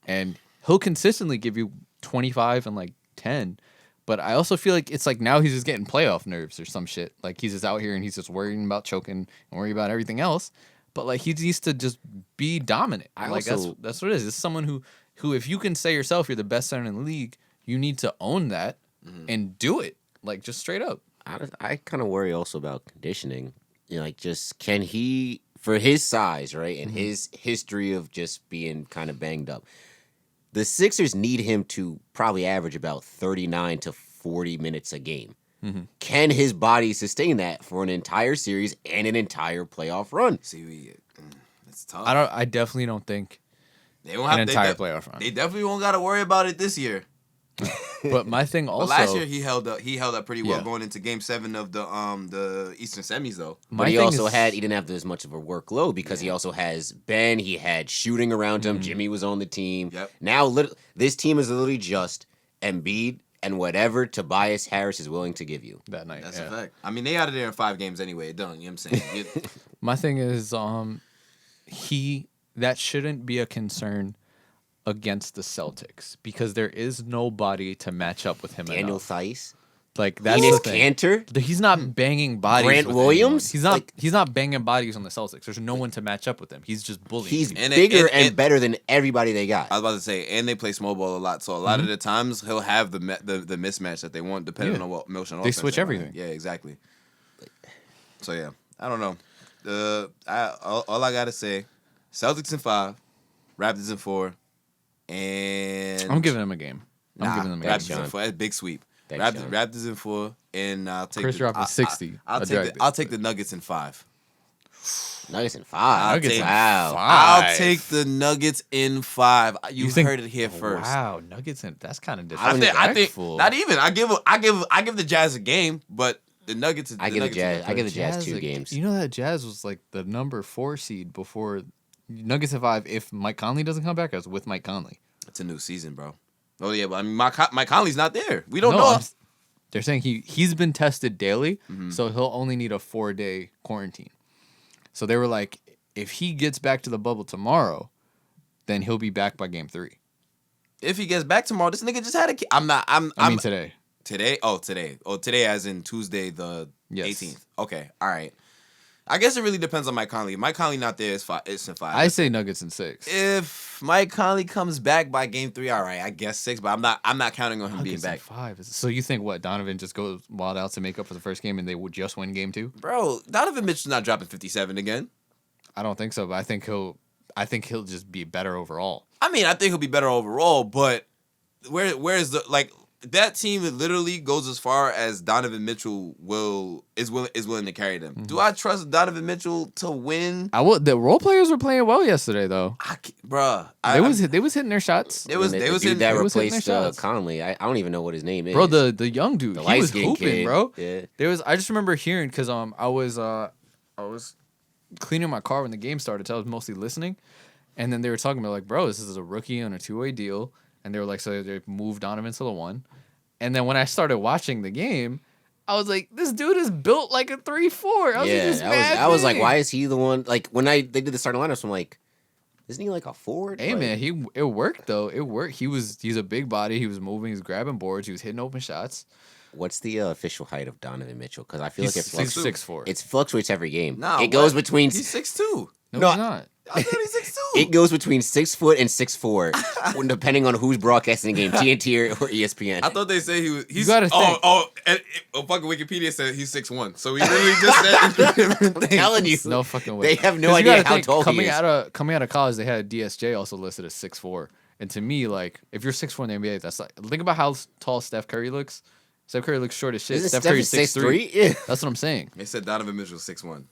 B: And he'll consistently give you 25 and like 10. But I also feel like it's like now he's just getting playoff nerves or some shit. Like he's just out here and he's just worrying about choking and worrying about everything else. But like he needs to just be dominant. That's what it is. It's someone who if you can say yourself you're the best center in the league, you need to own that and do it. Like just straight up.
A: I kind of worry also about conditioning. You know, like just can he, for his size, right, and his history of just being kind of banged up, the Sixers need him to probably average about 39 to 40 minutes a game. Can his body sustain that for an entire series and an entire playoff run?
C: See, it's tough.
B: I definitely don't think
C: They won't have
B: an entire playoff run.
C: They definitely won't got to worry about it this year.
B: But my thing also,
C: But last year he held up pretty well
B: Yeah.
C: going into Game 7 of the Eastern semis though.
A: But he didn't have as much of a workload because he also has Ben. He had shooting around him. Jimmy was on the team.
C: Yep.
A: Now this team is literally just Embiid and whatever Tobias Harris is willing to give you.
B: that night.
C: That's
B: yeah.
C: a fact. I mean, they out of there in 5 games anyway. Done. You know what I'm saying?
B: My thing is, that shouldn't be a concern against the Celtics because there is nobody to match up with him.
A: Daniel
B: enough.
A: Theis,
B: Like that's
A: Enes
B: the thing.
A: Kanter.
B: He's not banging bodies.
A: Grant
B: with
A: Williams?
B: anyone. He's not banging bodies on the Celtics. There's no one to match up with him. He's just bullying.
A: He's
B: people.
C: And
A: bigger
C: and
A: and better than everybody they got.
C: I was about to say, and they play small ball a lot, so a lot of the times he'll have the mismatch that they want, depending
B: Yeah.
C: on what motion.
B: They
C: offense
B: switch
C: they're running.
B: everything.
C: Yeah, exactly. So yeah, I don't know. All I gotta say, Celtics in 5, Raptors in 4, and
B: I'm giving him a game. I'm giving him a game.
A: Thanks,
C: Raptors in
A: John.
C: 4. That's big sweep.
A: Thanks, John.
C: Raptors in 4, and I'll take
B: Chris dropping 60.
C: I'll take the Nuggets in 5.
A: Nuggets in 5.
B: Nuggets in
A: wow.
B: 5.
C: I'll take the Nuggets in 5. You
B: think-
C: heard it here first.
B: Wow, Nuggets in that's kind of
C: I
B: disrespectful.
C: think not even. I give the Jazz a game, but the Nuggets.
A: I give the Jazz 2 games.
B: You know that Jazz was like the number 4 seed before Nuggets at 5. If Mike Conley doesn't come back, I was with Mike Conley.
C: It's a new season, bro. Oh yeah, but I mean, Mike Conley's not there. We don't
B: No,
C: know.
B: they're saying he's been tested daily, so he'll only need a 4-day quarantine. So they were like, if he gets back to the bubble tomorrow, then he'll be back by game 3.
C: If he gets back tomorrow, this nigga just had a kid. I mean
B: Today.
C: today. Oh, today as in Tuesday the
B: Yes.
C: 18th. Okay, all right. I guess it really depends on Mike Conley. If Mike Conley not there, it's in 5.
B: I say Nuggets in 6.
C: If Mike Conley comes back by game 3, all right, I guess 6. But I'm not counting on him being
B: Nuggets in
C: back.
B: 5. So you think what Donovan just goes wild out to make up for the first game and they would just win game 2?
C: Bro, Donovan Mitchell's not dropping 57 again.
B: I don't think so, but I think he'll just be better overall.
C: I mean, I think he'll be better overall, but where's the like that team literally goes as far as Donovan Mitchell is willing to carry them. Do I trust Donovan Mitchell to win?
B: The role players were playing well yesterday though.
C: Bruh,
B: They was hitting their shots.
C: They was
A: dude
C: hitting
A: that
B: they was hitting
A: replaced
B: their shots.
A: Conley. I don't even know what his name is.
B: Bro, the young dude,
A: The
B: he was
A: light-skinned
B: hooping,
A: kid.
B: bro.
A: Yeah.
B: I just remember hearing because I was cleaning my car when the game started. So I was mostly listening, and then they were talking about like, bro, this is a rookie on a 2-way deal, and they were like, so they moved Donovan to the 1, and then when I started watching the game, I was like, this dude is built like a 3-4. I was like, this
A: I was like,
B: big.
A: why is he the one? Like when they did the starting lineups, I'm like, isn't he like a forward?
B: Hey
A: Like,
B: man, it worked though. It worked. He's a big body. He was moving. He was grabbing boards. He was hitting open shots.
A: what's the official height of Donovan Mitchell? Because I feel like
B: He's
A: it
B: 6'4".
A: It fluctuates every game.
C: Nah,
A: it goes
C: what?
A: between
C: He's 6'2".
B: No,
A: No,
B: he's not.
C: I thought he's 6'2".
A: it goes between 6 foot and 6'4", when depending on who's broadcasting the game, TNT or ESPN.
C: I thought they said he was. He's
B: gotta think.
C: fucking Wikipedia said he's 6'1". So he literally just said.
A: I'm telling you,
B: No fucking way.
A: they have no
B: 'Cause you
A: idea
B: gotta
A: how
B: think,
A: tall he
B: coming
A: is.
B: out of college, they had DSJ also listed as 6'4". And to me, like, if you're 6'4" in the NBA, that's like, think about how tall Steph Curry looks. Steph Curry looks short as shit.
A: Isn't
B: Steph
A: Steph
B: Curry's 6'3".
A: Yeah,
B: That's what I'm saying.
C: They said Donovan Mitchell's 6'1".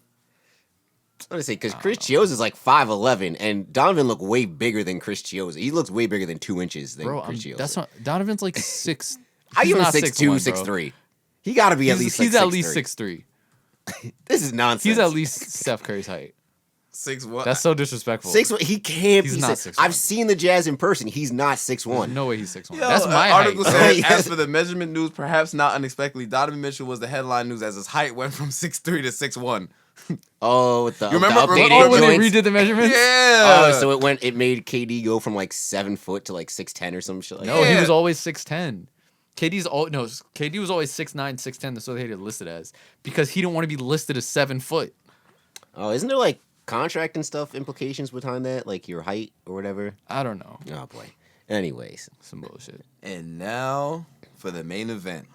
A: I was gonna say because Chris Chiozza is like 5'11", and Donovan looked way bigger than Chris Chiozza. He looks way bigger than 2 inches than
B: Bro,
A: Chris Chiozza.
B: that's not Donovan's like 6.
A: I
B: he's
A: give him
B: not
A: 6'2",
B: 6'1", bro.
A: 6'3". He got to be at least.
B: He's
A: like
B: at least
A: 6'3".
B: 6'3".
A: This is nonsense.
B: He's at least Steph Curry's height.
C: 6'1".
B: That's so disrespectful.
A: 6'1". He can't
B: He's
A: be.
B: not
A: 6'1".
B: 6'1".
A: I've seen the Jazz in person. He's not 6'1".
B: No way he's 6'1".
C: Yo,
B: That's my
C: article
B: height.
C: said,
A: Yes.
C: as for the measurement news, perhaps not unexpectedly, Donovan Mitchell was the headline news as his height went from 6'3" to 6'1".
A: Oh, with the,
C: You remember-
A: the updated
B: Oh, when they
A: joints?
B: redid the measurements?
C: Yeah.
A: Oh, so it made KD go from like 7 foot to like 6'10" or some shit like
B: No,
A: that.
B: he
C: Yeah.
B: was always 6'10". KD was always 6'9", 6'10". That's what they had it listed as because he didn't want to be listed as 7 foot.
A: Oh, isn't there like contract and stuff implications behind that, like your height or whatever?
B: I don't know.
A: Oh boy. Anyways,
B: Some bullshit.
C: And now for the main event.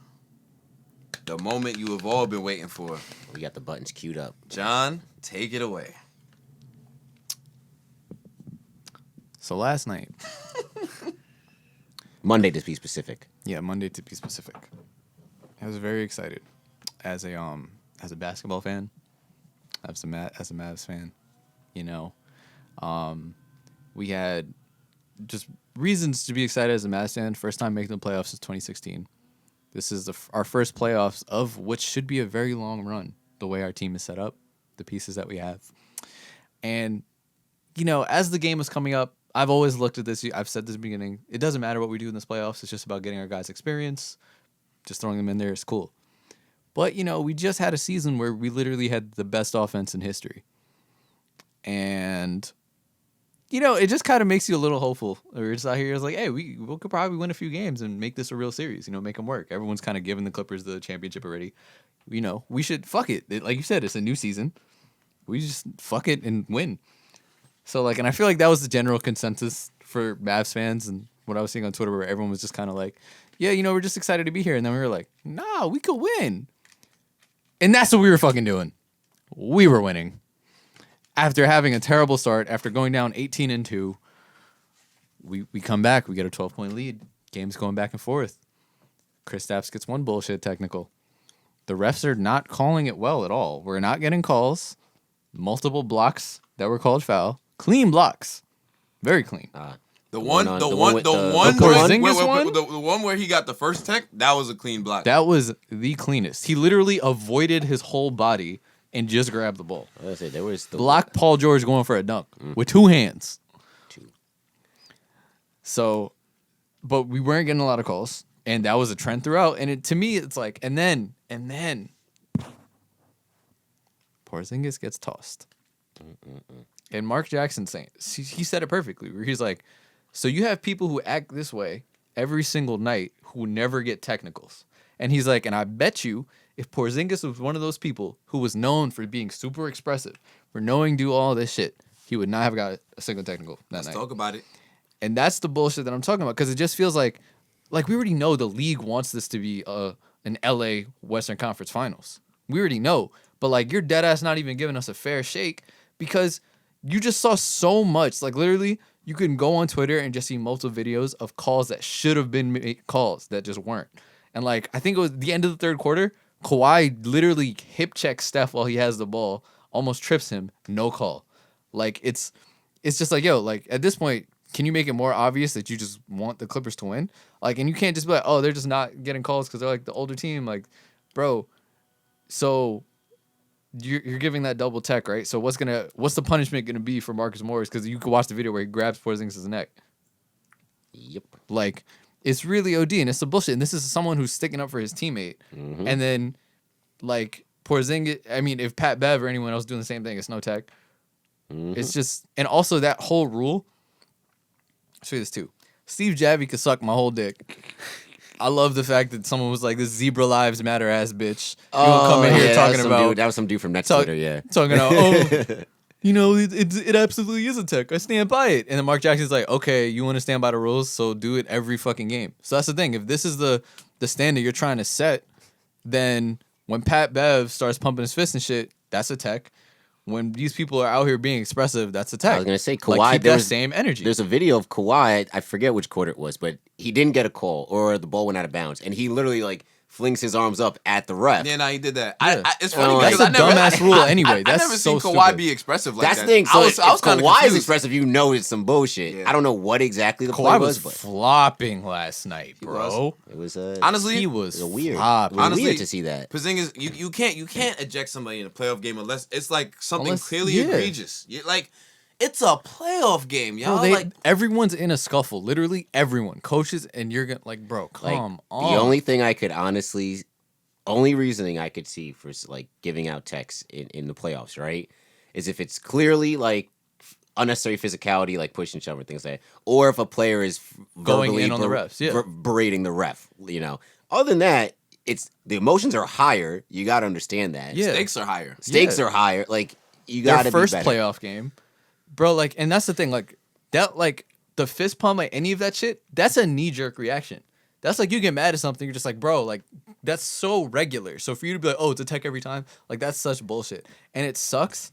C: The moment you have all been waiting for.
A: we got the buttons queued up.
C: John, take it away.
B: So last night,
A: Monday to be specific.
B: yeah, Monday to be specific, I was very excited as a basketball fan, as a Mavs fan. You know, we had just reasons to be excited as a Mavs fan. First time making the playoffs since 2016. This is our first playoffs of what should be a very long run. The way our team is set up, the pieces that we have, and you know, as the game was coming up, I've always looked at this. I've said this in the beginning. It doesn't matter what we do in this playoffs. It's just about getting our guys experience. Just throwing them in there is cool. But, you know, we just had a season where we literally had the best offense in history. And, you know, it just kind of makes you a little hopeful. We're just out here, it's like, hey, we could probably win a few games and make this a real series, you know, make them work. Everyone's kind of giving the Clippers the championship already. You know, we should fuck it. Like you said, it's a new season. We just fuck it and win. So, like, and I feel like that was the general consensus for Mavs fans and what I was seeing on Twitter where everyone was just kind of like, yeah, you know, we're just excited to be here. And then we were like, nah, we could win. And that's what we were fucking doing. We were winning. After having a terrible start, after going down 18-2, we come back. We get a 12-point lead. Game's going back and forth. Kristaps gets one bullshit technical. The refs are not calling it well at all. We're not getting calls. Multiple blocks that were called foul. Clean blocks. Very clean.
C: The one where he got the first tech, that was a clean block.
B: That was the cleanest. He literally avoided his whole body and just grabbed the ball.
A: I was gonna say, there was the
B: Block Paul George going for a dunk with 2 hands. So, but we weren't getting a lot of calls, and that was a trend throughout. And to me, it's like, and then Porzingis gets tossed. And Mark Jackson he said it perfectly, where he's like, so you have people who act this way every single night who never get technicals. And he's like, and I bet you if Porzingis was one of those people who was known for being super expressive, for knowing do all this shit, he would not have got a single technical that night.
C: Let's talk about it.
B: And that's the bullshit that I'm talking about, because it just feels like we already know the league wants this to be an LA Western Conference Finals. We already know. But, like, you're dead ass not even giving us a fair shake because you just saw so much. Like, literally, you can go on Twitter and just see multiple videos of calls that should have been calls that just weren't. And, like, I think it was the end of the third quarter, Kawhi literally hip checks Steph while he has the ball, almost trips him, no call. Like, it's just like, yo, like, at this point, can you make it more obvious that you just want the Clippers to win? Like, and you can't just be like, oh, they're just not getting calls because they're, like, the older team. Like, bro, so you're giving that double tech, right? So what's the punishment gonna be for Marcus Morris? Because you could watch the video where he grabs Porzingis' neck.
A: Yep.
B: Like, it's really OD, and it's the bullshit. And this is someone who's sticking up for his teammate.
A: Mm-hmm.
B: And then, like, Porzingis, I mean, if Pat Bev or anyone else doing the same thing, it's no tech.
A: Mm-hmm.
B: It's just, and also that whole rule. I'll show you this too. Steve Javy could suck my whole dick. I love the fact that someone was like, "This Zebra Lives Matter ass bitch." You won't come in here talking about
A: that was some dude from next Twitter, yeah.
B: talking about, oh, you know, it absolutely is a tech. I stand by it. And then Mark Jackson's like, okay, you want to stand by the rules, so do it every fucking game. So that's the thing. If this is the standard you're trying to set, then when Pat Bev starts pumping his fist and shit, that's a tech. When these people are out here being expressive, that's a tech.
A: I was gonna say Kawhi.
B: Like, keep
A: there
B: that
A: was
B: same energy.
A: There's a video of Kawhi. I forget which quarter it was, but he didn't get a call or the ball went out of bounds, and he literally like flings his arms up at the ref.
C: Yeah, he did that.
B: Yeah.
C: It's funny
A: That's
C: because
B: a dumbass rule anyway.
C: I
B: That's
C: never
B: so
C: seen Kawhi
B: stupid.
C: be expressive like
A: That's
C: that.
A: the thing. So
C: I was
A: if
C: kind of
A: Kawhi is
C: confused.
A: expressive, you know it's some bullshit.
C: Yeah.
A: I don't know what exactly the play
B: Kawhi was
A: but
B: flopping last night, bro.
A: it was
C: Honestly,
B: He was
A: weird.
B: flopping.
A: It was
C: Honestly,
A: weird to see that.
C: Porzingis, you can't eject somebody in a playoff game unless it's like something
B: Unless-
C: clearly
B: yeah.
C: egregious. Like it's a playoff game, y'all.
B: Bro,
C: Like
B: everyone's in a scuffle. Literally everyone, coaches, and you're gonna like, bro, come on.
A: The only thing I could honestly only reasoning I could see for like giving out techs in the playoffs, right, is if it's clearly like unnecessary physicality, like push and shove and things like that, or if a player is
B: Going
A: verbally
B: in on the refs, yeah.
A: berating the ref. Other than that, it's the emotions are higher. You got to understand that.
B: Yeah.
C: Stakes are higher.
A: Stakes
B: Yeah.
A: are higher. Like you got to
B: Their
A: be
B: first
A: better.
B: playoff game, bro. Like, and that's the thing. Like that, like the fist pump, like any of that shit. That's a knee jerk reaction. That's like you get mad at something. You're just like, bro, like that's so regular. So for you to be like, oh, it's a tech every time, like that's such bullshit. And it sucks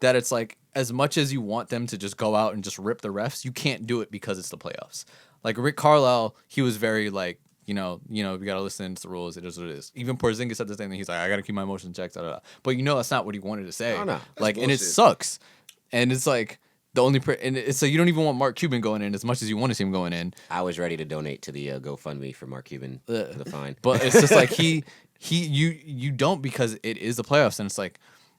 B: that it's like as much as you want them to just go out and just rip the refs, you can't do it because it's the playoffs. Like Rick Carlisle, he was very like, we gotta listen to the rules. It is what it is. Even Porzingis said the same thing. He's like, I gotta keep my emotions checked. Da, da, da. But that's not what he wanted to say.
A: Oh, no.
B: Like,
C: That's
B: and it
C: bullshit.
B: sucks. And it's like the only, and it's like you don't even want Mark Cuban going in as much as you want to see him going in.
A: I was ready to donate to the GoFundMe for Mark Cuban for the fine.
B: But it's just like you don't because it is the playoffs, and it's like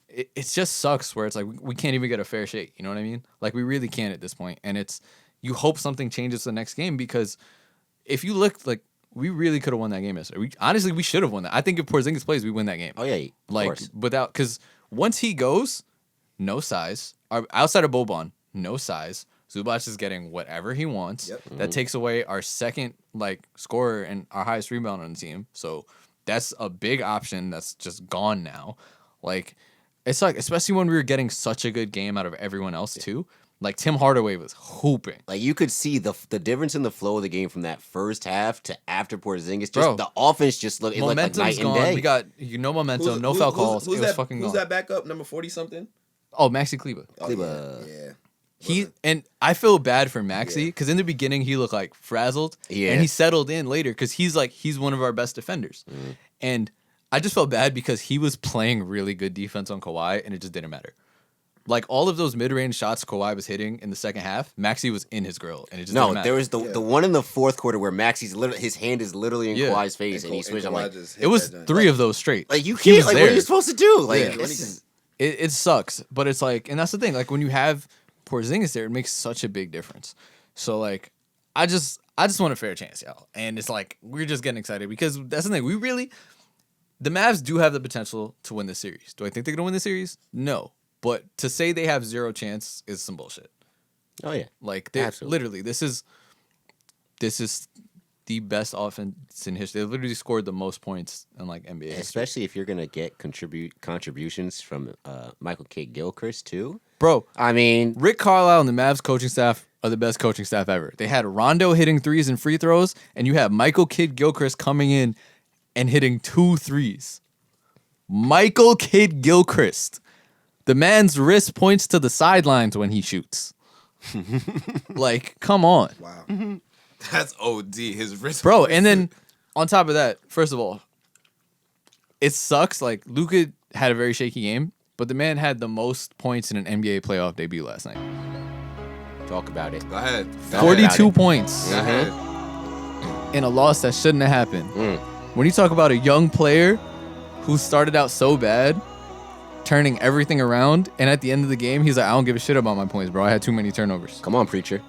B: it just sucks where it's like we can't even get a fair shake. You know what I mean? Like we really can't at this point, and it's you hope something changes the next game because if you look like we really could have won that game yesterday. Honestly, we should have won that. I think if Porzingis plays, we win that game.
A: Oh yeah, of
B: Like
A: course.
B: without because once he goes, no size. Outside of Boban, no size. Zubac is getting whatever he wants.
C: Yep.
B: That takes away our second like scorer and our highest rebounder on the team. So that's a big option that's just gone now. Like it's like especially when we were getting such a good game out of everyone else too. Like Tim Hardaway was hooping.
A: Like you could see the difference in the flow of the game from that first half to after Porzingis. Just
B: Bro.
A: the offense just looked like
B: Momentum's
A: night and
B: gone.
A: day.
B: We got momentum, no foul calls. It was fucking
C: Who's
B: gone.
C: that backup? Number 40 something.
B: Oh, Maxi Kleba.
A: Kleba.
C: Yeah.
B: And I feel bad for Maxi because in the beginning he looked like frazzled,
A: Yeah.
B: and he settled in later because he's one of our best defenders, and I just felt bad because he was playing really good defense on Kawhi, and it just didn't matter. Like all of those mid-range shots Kawhi was hitting in the second half, Maxi was in his grill, and it just didn't
A: No,
B: matter.
A: there was the one in the fourth quarter where Maxi's his hand is literally in
B: Yeah.
A: Kawhi's face, and he switched. I'm like,
B: It was 3 of those straight.
A: you
B: He
A: can't.
B: was
A: Like,
B: there.
A: what are you supposed to do? Like,
B: Yeah.
A: this is
B: It sucks, but it's like, and that's the thing. Like when you have Porzingis there, it makes such a big difference. So like, I just want a fair chance, y'all. And it's like we're just getting excited because that's the thing. The Mavs do have the potential to win this series. Do I think they're gonna win the series? No, but to say they have zero chance is some bullshit.
A: oh yeah.
B: Like
A: Absolutely.
B: literally, this is the best offense in history. They literally scored the most points in like NBA history.
A: Especially if you're gonna get contributions from Michael K. Gilchrist too.
B: Bro,
A: I mean,
B: Rick Carlisle and the Mavs coaching staff are the best coaching staff ever. They had Rondo hitting threes and free throws, and you have Michael Kidd Gilchrist coming in and hitting 2 threes. Michael Kidd Gilchrist. The man's wrist points to the sidelines when he shoots. Like, come on.
C: Wow. That's OD. His wrist.
B: Bro, and then on top of that, first of all, it sucks. Like, Luka had a very shaky game, but the man had the most points in an NBA playoff debut last night.
A: talk about it.
C: Go ahead.
A: Talk
B: 42
A: about it.
B: points
C: Go ahead.
B: in a loss that shouldn't have happened.
A: Mm.
B: When you talk about a young player who started out so bad, turning everything around, and at the end of the game, he's like, I don't give a shit about my points, bro. I had too many turnovers.
A: Come on, preacher.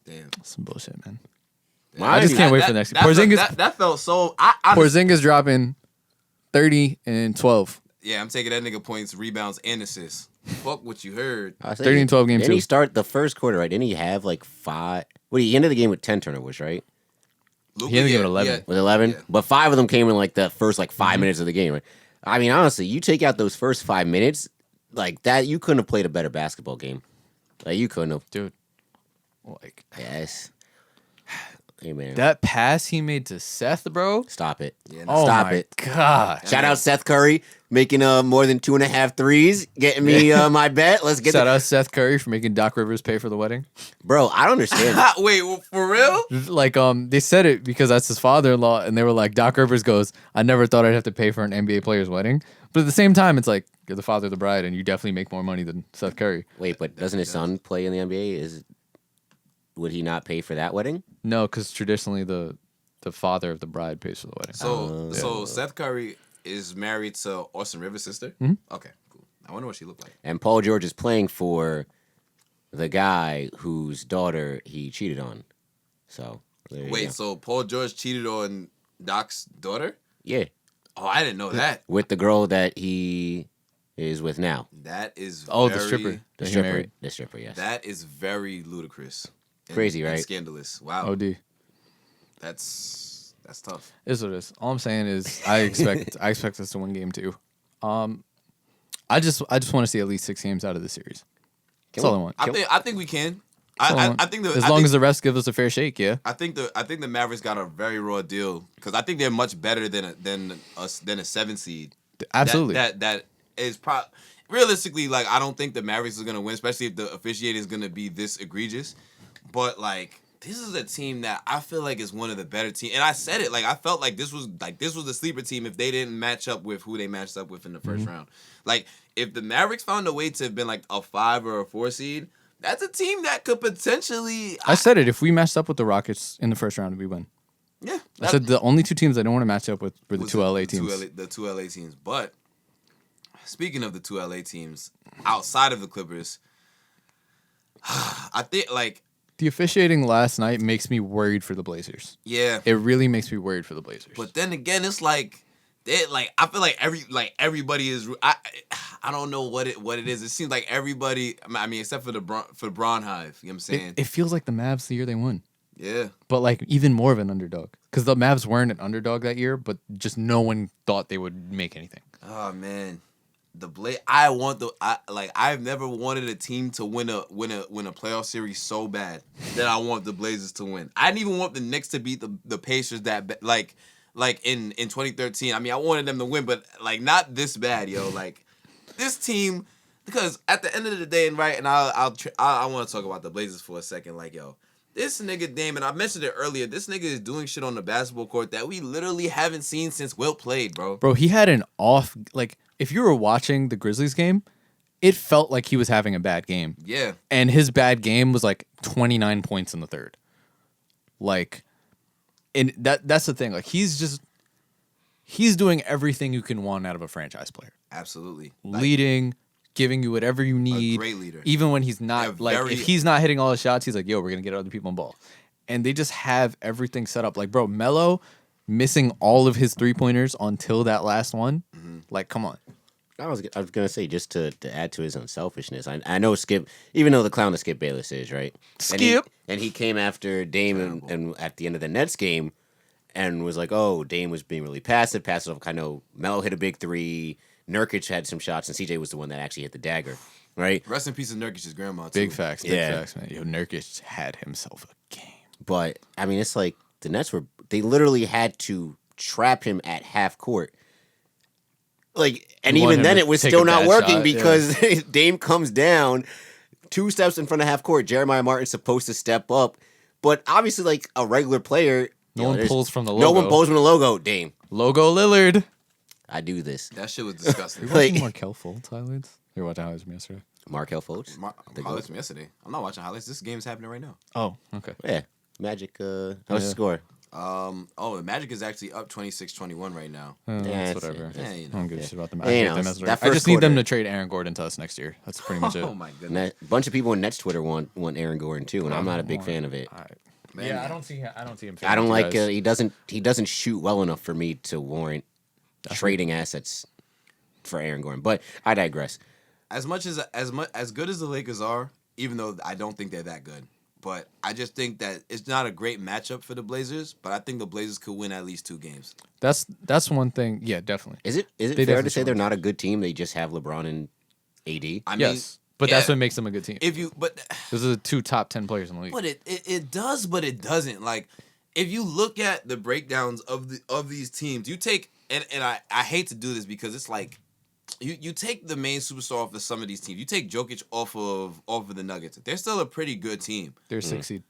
C: Damn.
B: Some bullshit, man.
A: Mind
B: I just
A: you,
B: can't wait for the next game.
C: That felt so. I
B: Porzingis dropping 30 and 12.
C: Yeah, I'm taking that nigga points, rebounds, and assists. Fuck what you heard.
A: I was
B: 30 and 12 game
A: Didn't he
B: two.
A: start the first quarter, right? Didn't he have like 5? What, he ended the game with 10 turnovers, right?
C: Luka,
B: He had to give it 11.
A: With 11?
C: Yeah.
A: But 5 of them came in like the first like 5 minutes of the game, right? I mean, honestly, you take out those first 5 minutes, like that, you couldn't have played a better basketball game. Like, you couldn't have.
B: Dude. Like,
A: Yes. Hey, man.
B: that pass he made to Seth, bro.
A: Stop it.
C: Yeah,
B: Oh
A: Stop
B: my
A: it.
B: God.
A: Shout out Seth Curry making more than 2.5 threes, getting me my bet. Let's get
B: Shout
A: the,
B: out Seth Curry for making Doc Rivers pay for the wedding.
A: bro. I don't understand.
C: Wait, for real?
B: Like, they said it because that's his father-in-law, and they were like, Doc Rivers goes, I never thought I'd have to pay for an NBA player's wedding. But at the same time, it's like, you're the father of the bride, and you definitely make more money than Seth Curry.
A: Wait, but doesn't his son play in the NBA? Would he not pay for that wedding?
B: No, because traditionally the father of the bride pays for the wedding.
C: So Seth Curry is married to Austin Rivers' sister?
B: Mm-hmm.
C: Okay, cool. I wonder what she looked like.
A: And Paul George is playing for the guy whose daughter he cheated on. So there you
C: Wait,
A: go.
C: so Paul George cheated on Doc's daughter?
A: Yeah,
C: Oh, I didn't know that.
A: with the girl that he is with now.
C: That is
B: Oh,
C: very,
B: the stripper.
A: The
B: that he
A: stripper.
B: married.
A: The stripper. Yes.
C: That is very ludicrous.
A: Crazy,
C: and
A: right?
C: scandalous. Wow.
B: OD.
C: That's tough.
B: Is what it is. All I'm saying is I expect us to win game 2. I just want to see at least 6 games out of the series. That's all I want.
C: I think we can.
B: That's all
C: I
B: want.
C: think
B: as long as the refs give us a fair shake, yeah.
C: I think the Mavericks got a very raw deal because I think they're much better than a 7 seed.
B: Absolutely.
C: That is realistically, like, I don't think the Mavericks is gonna win, especially if the officiating is gonna be this egregious. But like, this is a team that I feel like is one of the better teams. And I said it, like, I felt like this was the sleeper team if they didn't match up with who they matched up with in the first round. Like, if the Mavericks found a way to have been like a 5 or a 4 seed, that's a team that could potentially.
B: I said it. If we matched up with the Rockets in the first round, we win.
C: Yeah,
B: I said the only 2 teams I don't want to match up with were the 2 LA teams.
C: The two LA teams. But speaking of the 2 LA teams, outside of the Clippers, I think like
B: The officiating last night makes me worried for the Blazers.
C: yeah,
B: It really makes me worried for the Blazers.
C: but then again, it's like I feel like everybody is. I don't know what it is. It seems like everybody. I mean, except for for Bron Hive. You know what I'm saying?
B: it feels like the Mavs the year they won.
C: Yeah.
B: But like even more of an underdog. Because the Mavs weren't an underdog that year, but just no one thought they would make anything.
C: Oh man, I've never wanted a team to win a playoff series so bad that I want the Blazers to win. I didn't even want the Knicks to beat the Pacers like in 2013. I mean, I wanted them to win, but like not this bad, yo. Like this team, because at the end of the day, and I want to talk about the Blazers for a second. Like, yo, this nigga Dame, and I mentioned it earlier, this nigga is doing shit on the basketball court that we literally haven't seen since Wilt played, bro.
B: Bro, he had an off, like, if you were watching the Grizzlies game, it felt like he was having a bad game.
C: Yeah.
B: And his bad game was like 29 points in the third. Like, and that's the thing. Like, he's doing everything you can want out of a franchise player.
C: Absolutely.
B: Leading, giving you whatever you need.
C: great leader.
B: Even when he's not, if he's not hitting all his shots, he's like, yo, we're going to get other people involved. And they just have everything set up. Like, bro, Melo missing all of his 3-pointers until that last one.
C: Mm-hmm.
B: Like, come on.
A: I was gonna say, just to add to his unselfishness. I know Skip, even though the clown that Skip Bayless is, right?
B: Skip.
A: And he came after Dame and at the end of the Nets game and was like, oh, Dame was being really passive. I know Melo hit a big 3. Nurkic had some shots, and CJ was the one that actually hit the dagger, right?
C: Rest in peace of Nurkic's grandma, too.
B: Big facts, man. Yo, Nurkic had himself a game.
A: But, I mean, it's like the Nets they literally had to trap him at half court. Like, and even then it was still not working because Dame comes down 2 steps in front of half court. Jeremiah Martin's supposed to step up, but obviously, like a regular player,
B: No one pulls from the logo.
A: No one pulls from the logo. Dame,
B: Logo Lillard.
A: I do this.
C: That shit was disgusting.
B: Are you watching Markelle Fultz highlights? You were watching highlights from yesterday.
A: Markelle Fultz.
C: Highlights from yesterday. I'm not watching highlights. This game's happening right now.
B: Oh, okay.
A: Yeah, Magic. How's the score?
C: The Magic is actually up 26-21 right now.
B: That's whatever.
C: Yeah, you
B: I
C: know.
B: don't give a shit about them.
A: Yeah,
B: I
A: you
B: hate
A: know,
B: them as
A: that
B: I just
A: first
B: need them
A: quarter-
B: to trade Aaron Gordon to us next year. That's pretty much it.
C: Oh my goodness.
A: A bunch of people on Nets Twitter want Aaron Gordon too, and I'm not a big fan of it.
B: Yeah, I don't see him.
A: I don't like. He doesn't shoot well enough for me to warrant trading assets for Aaron Gordon. But I digress.
C: As good as the Lakers are, even though I don't think they're that good, but I just think that it's not a great matchup for the Blazers. But I think the Blazers could win at least 2 games.
B: That's one thing. Yeah, definitely.
A: Is it fair
B: definitely
A: to say they're
B: should.
A: not a good team? They just have LeBron and AD.
C: I mean,
B: Yes, but that's what makes them a good team. Those are the 2 top 10 players in the league.
C: But it does, but it doesn't. Like, if you look at the breakdowns of these teams, you take and I hate to do this because it's like you take the main superstar off of some of these teams. You take Jokic off of the Nuggets. They're still a pretty good team.
B: They're 6 seed.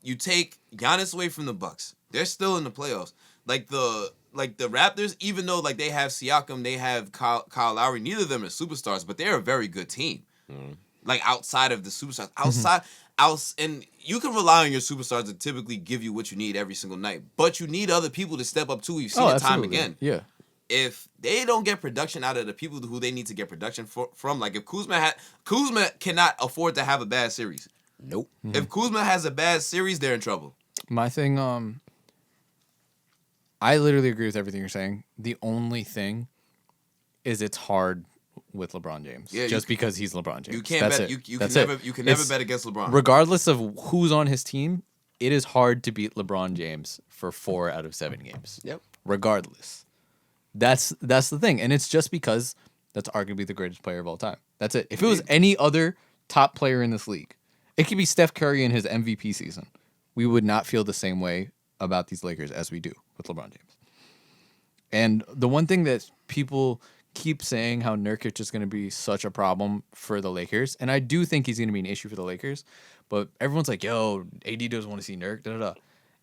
C: You take Giannis away from the Bucks. They're still in the playoffs. Like the Raptors, even though like they have Siakam, they have Kyle Lowry. Neither of them are superstars, but they're a very good team. Like outside of the superstars, and you can rely on your superstars to typically give you what you need every single night. But you need other people to step up too. We've seen it time again.
B: Yeah.
C: If they don't get production out of the people who they need to get production from, like if Kuzma cannot afford to have a bad series.
A: Nope.
C: If Kuzma has a bad series, they're in trouble.
B: My thing, I literally agree with everything you're saying. The only thing is it's hard with LeBron James.
C: Yeah,
B: just because he's LeBron James.
C: You can't
B: That's
C: bet.
B: it.
C: You
B: That's
C: can never.
B: it.
C: You can never
B: It's-
C: bet against LeBron.
B: Regardless of who's on his team, it is hard to beat LeBron James for 4 out of 7 games.
A: Yep.
B: Regardless. That's the thing. And it's just because that's arguably the greatest player of all time. That's it. If it was any other top player in this league, it could be Steph Curry in his MVP season. We would not feel the same way about these Lakers as we do with LeBron James. And the one thing that people keep saying how Nurkic is going to be such a problem for the Lakers, and I do think he's going to be an issue for the Lakers, but everyone's like, yo, AD doesn't want to see Nurk, da-da-da.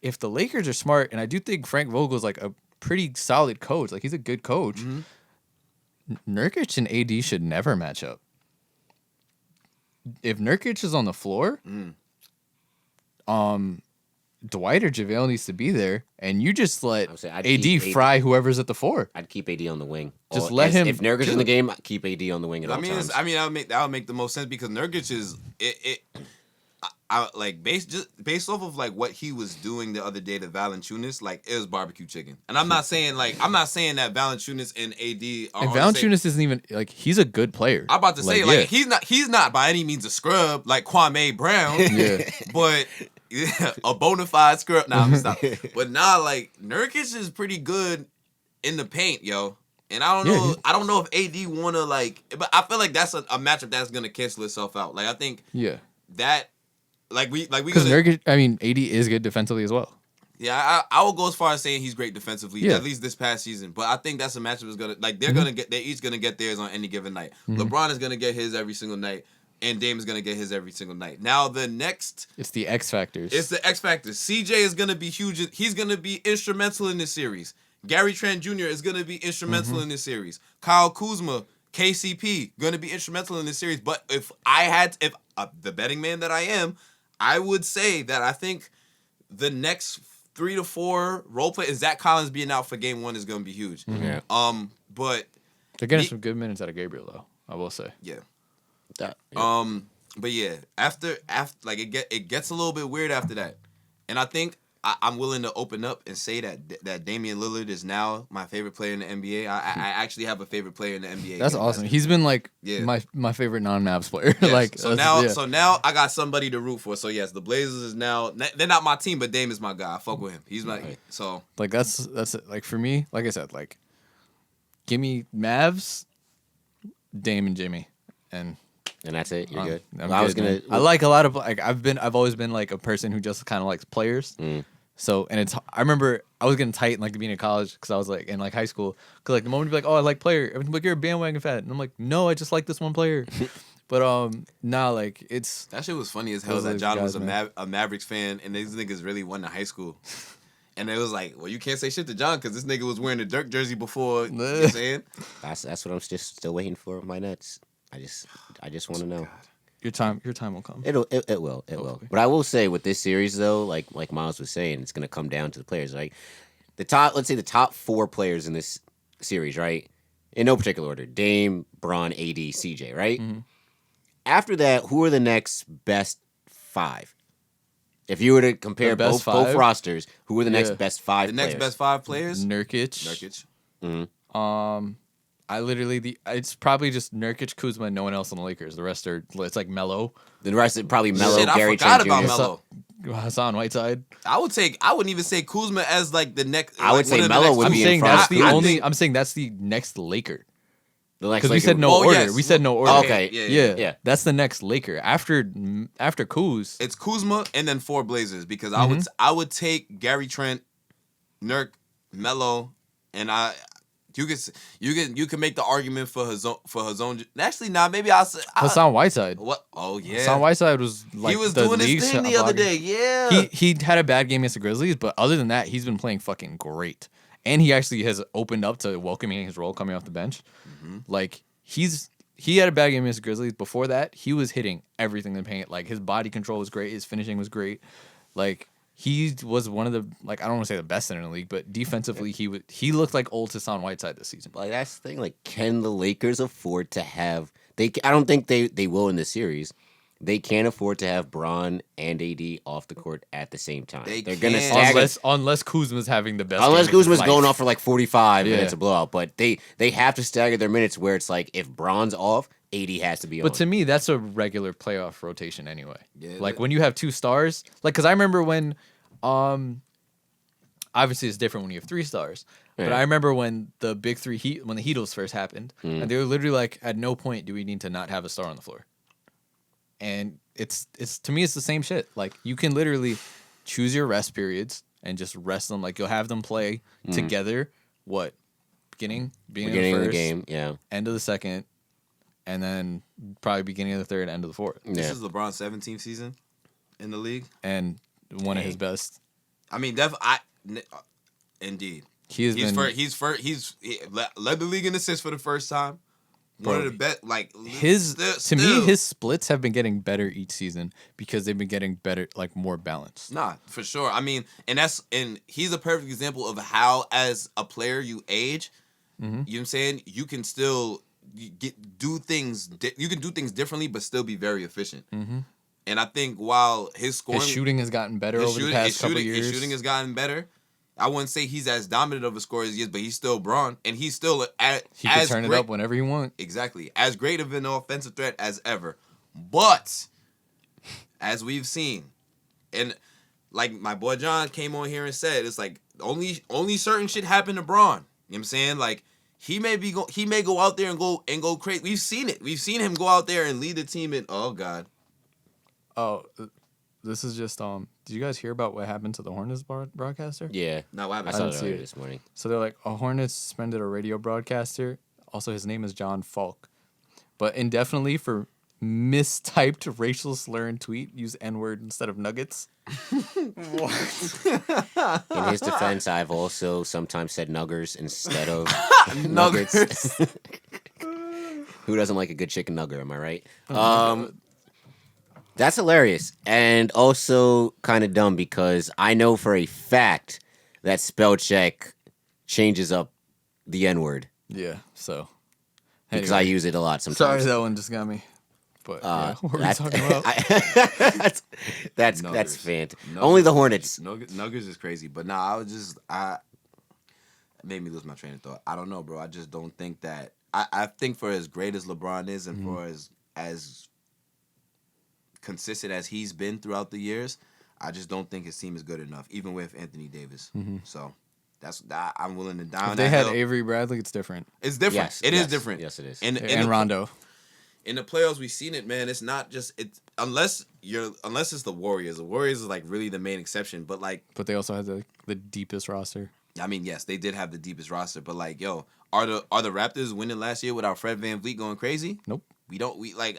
B: If the Lakers are smart, and I do think Frank Vogel's like a pretty solid coach, like he's a good coach, Nurkic and AD should never match up. If Nurkic is on the floor, Dwight or JaVale needs to be there, and you just let
A: I would say I'd
B: AD
A: keep
B: fry whoever's at the 4.
A: I'd keep AD on the wing.
B: Just
A: Or
B: let him
A: If Nurkic is in
B: do
A: the
B: it.
A: game, keep AD on the wing at all
C: I mean,
A: times.
C: that would make the most sense because Nurkic is I like based off of like what he was doing the other day to Valanciunas, like it was barbecue chicken. And I'm not saying that Valanciunas and AD are
B: And
C: on the same-
B: Valanciunas isn't even like he's a good player.
C: I'm about to say
B: yeah.
C: he's not by any means a scrub like Kwame Brown,
B: Yeah.
C: but yeah, a bona fide scrub. Nah, I'm stop. But nah, like Nurkic is pretty good in the paint, yo. And I don't know.
B: Yeah,
C: I don't know if AD wanna like, but I feel like that's a matchup that's gonna cancel itself out. Like I think
B: Yeah,
C: that, like we
B: because
C: gonna,
B: Nurkic, I mean, AD is good defensively as well.
C: yeah. I will go as far as saying he's great defensively,
B: Yeah.
C: at least this past season. But I think that's a matchup that's gonna like they're each gonna get theirs on any given night. LeBron is gonna get his every single night, and Dame is gonna get his every single night. Now the next.
B: It's the X factors.
C: It's the X factor. CJ is gonna be huge. He's gonna be instrumental in this series. Gary Trent Jr. is gonna be instrumental in this series. Kyle Kuzma, KCP, gonna be instrumental in this series. But if the betting man that I am, I would say that I think the next 3 to 4 role play and Zach Collins being out for game 1 is gonna be huge.
A: Yeah.
C: But
B: They're getting
C: the-
B: some good minutes out of Gabriel though. I will say.
C: yeah.
A: That- yeah.
C: But yeah, after like it gets a little bit weird after that, and I think I'm willing to open up and say that Damian Lillard is now my favorite player in the NBA. I actually have a favorite player in the NBA.
B: That's awesome. He's been like
C: Yeah.
B: my favorite non-Mavs player.
C: Yes.
B: like
C: so now I got somebody to root for. So yes, the Blazers is now they're not my team, but Dame is my guy. I fuck with him. He's my so
B: like that's it. Like for me, like I said, like give me Mavs, Dame and Jimmy, and
A: And that's it. You're good.
B: I'm
A: Well, I was
B: good, man.
A: gonna.
B: I like a lot of like I've always been like a person who just kind of likes players. So and I remember I was getting tight in like the beginning of college because I was like in like high school because like the moment you're like, oh, I like player, everyone's like, you're a bandwagon fan, and I'm like, no, I just like this one player. But nah, like it's
C: that shit was funny as hell.
B: Those are
C: That
B: those
C: John
B: guys,
C: was
B: man.
C: a Mavericks fan, and these niggas really won in high school. And it was like, well, you can't say shit to John because this nigga was wearing the Dirk jersey before. You know what I'm saying?
A: That's what I'm just still waiting for with my Nets. I just want to know.
B: your time will come.
A: It will.
B: Hopefully.
A: But I will say with this series though, like Miles was saying, it's gonna come down to the players. Like let's say the top 4 players in this series, right? In no particular order: Dame, Bron, AD, CJ, right? After that, who are the next best 5? If you were to compare
B: The best
A: both
B: 5?
A: rosters, who are the next
B: Yeah.
A: best 5
C: The
A: players?
C: next best 5 players.
B: Nurkic.
C: Nurkic.
B: I literally it's probably just Nurkic, Kuzma, and no one else on the Lakers. The rest are it's like Melo,
A: The rest is probably Melo,
C: Shit, I
A: Gary
C: forgot
A: Trent
C: about
A: Jr.
C: Melo.
B: Hassan Whiteside.
C: I wouldn't even say Kuzma as like the next.
A: I would
C: like,
A: say
C: one of the
A: Melo
C: next
A: would
B: I'm
C: two.
A: be in
B: saying
A: front
B: that's
A: of
B: the
A: Kuzma.
B: only. I'm saying that's the next Laker
A: The next
B: because we
A: Laker-
B: said no
C: Oh,
B: order.
C: yes.
B: We said no order.
A: Oh, okay.
B: Yeah. That's the next Laker after Kuz.
C: It's Kuzma and then 4 Blazers because
B: Mm-hmm.
C: I would take Gary Trent, Nurk, Melo, and you can make the argument for his own. Actually, nah, maybe I'll say
B: Hassan Whiteside.
C: what? Oh yeah,
B: Hassan Whiteside was like
C: he was
B: the
C: doing his
B: league's
C: thing the
B: shot
C: other
B: blocker.
C: day. Yeah,
B: He had a bad game against the Grizzlies, but other than that, he's been playing fucking great. And he actually has opened up to welcoming his role coming off the bench. Like he had a bad game against the Grizzlies. Before that, he was hitting everything in the paint. Like his body control was great, his finishing was great. Like he was one of the I don't want to say the best in the league, but defensively he looked like old Hassan Whiteside this season.
A: Like that's the thing. Like, can the Lakers afford to have? I don't think they will in this series. they can't afford to have Bron and AD off the court at the same time.
C: They
A: They're gonna
C: can't.
A: stagger.
B: Unless Kuzma's having the best.
A: Unless
B: game of his
A: Kuzma's
B: life.
A: going off for like 45 and
B: Yeah.
A: it's a blowout, but they have to stagger their minutes where it's like if Bron's off, AD has to be on.
B: But to me, that's a regular playoff rotation anyway.
C: Yeah,
B: Like
C: that-
B: when you have 2 stars, like because I remember when, obviously it's different when you have 3 stars. But
A: Yeah.
B: I remember when the big 3 when the Heatles first happened,
A: Mm.
B: and they were literally like, at no point do we need to not have a star on the floor. And it's to me it's the same shit. Like you can literally choose your rest periods and just rest them. Like you'll have them play together. What beginning
A: beginning
B: of
A: of
B: the
A: the
B: first,
A: game, yeah.
B: end of the second, and then probably beginning of the third, end of the fourth.
C: This
A: Yeah.
C: is LeBron's 17th season in the league.
B: And one of his best.
C: I mean, indeed.
B: He
C: Led the league in assists for the first time. One of the best. Like
B: To me, his splits have been getting better each season because they've been getting better, like more balanced.
C: Nah, for sure. I mean, and he's a perfect example of how, as a player, you age. You know what I'm saying? You can still do things. You can do things differently, but still be very efficient. And I think while his scoring,
B: His shooting has gotten better over the past couple years.
C: his shooting has gotten better. I wouldn't say he's as dominant of a scorer as he is, but he's still Bron, and he's still
B: He can turn it up whenever he wants.
C: Exactly. As great of an offensive threat as ever. But, as we've seen, and like my boy John came on here and said, it's like only certain shit happen to Bron. You know what I'm saying? Like he may go out there and go crazy. We've seen it. We've seen him go out there and lead the team in oh god.
B: Oh, this is just Did you guys hear about what happened to the Hornets broadcaster?
A: Yeah.
C: Now what
A: I
C: happened?
A: saw
B: didn't
A: it
B: see
A: earlier
B: it.
A: this morning.
B: So they're like, Hornets suspended a radio broadcaster. Also, his name is John Falk, but indefinitely for mistyped racial slur and tweet. Use N-word instead of nuggets.
A: In his defense, I've also sometimes said Nuggers instead of nuggets. Who doesn't like a good chicken nugget? Am I right? That's hilarious and also kind of dumb because I know for a fact that spell check changes up the N-word
B: Yeah. So.
A: because
B: Anyway.
A: I use it a lot sometimes.
B: Sorry, that one just got me. But yeah, what were we talking about?
A: that's
C: Nuggers.
A: fant.
C: Nuggers.
A: Only the Hornets.
C: Nuggers is crazy, but nah, it made me lose my train of thought. I don't know, bro. I just don't think that. I think for as great as LeBron is, and for as consistent as he's been throughout the years, I just don't think his team is good enough, even with Anthony Davis. So I'm willing to down.
B: If they
C: that
B: had
C: hill.
B: Avery Bradley, it's different.
C: It's different.
A: Yes,
C: It is
A: yes,
C: different.
A: yes, it is.
B: And Rondo.
C: In the playoffs, we've seen it, man. It's not just unless it's the Warriors. The Warriors is like really the main exception, but like.
B: But they also had the deepest roster.
C: I mean, yes, they did have the deepest roster, but like, yo, are the Raptors winning last year without Fred VanVleet going crazy?
B: Nope.
C: We don't. We like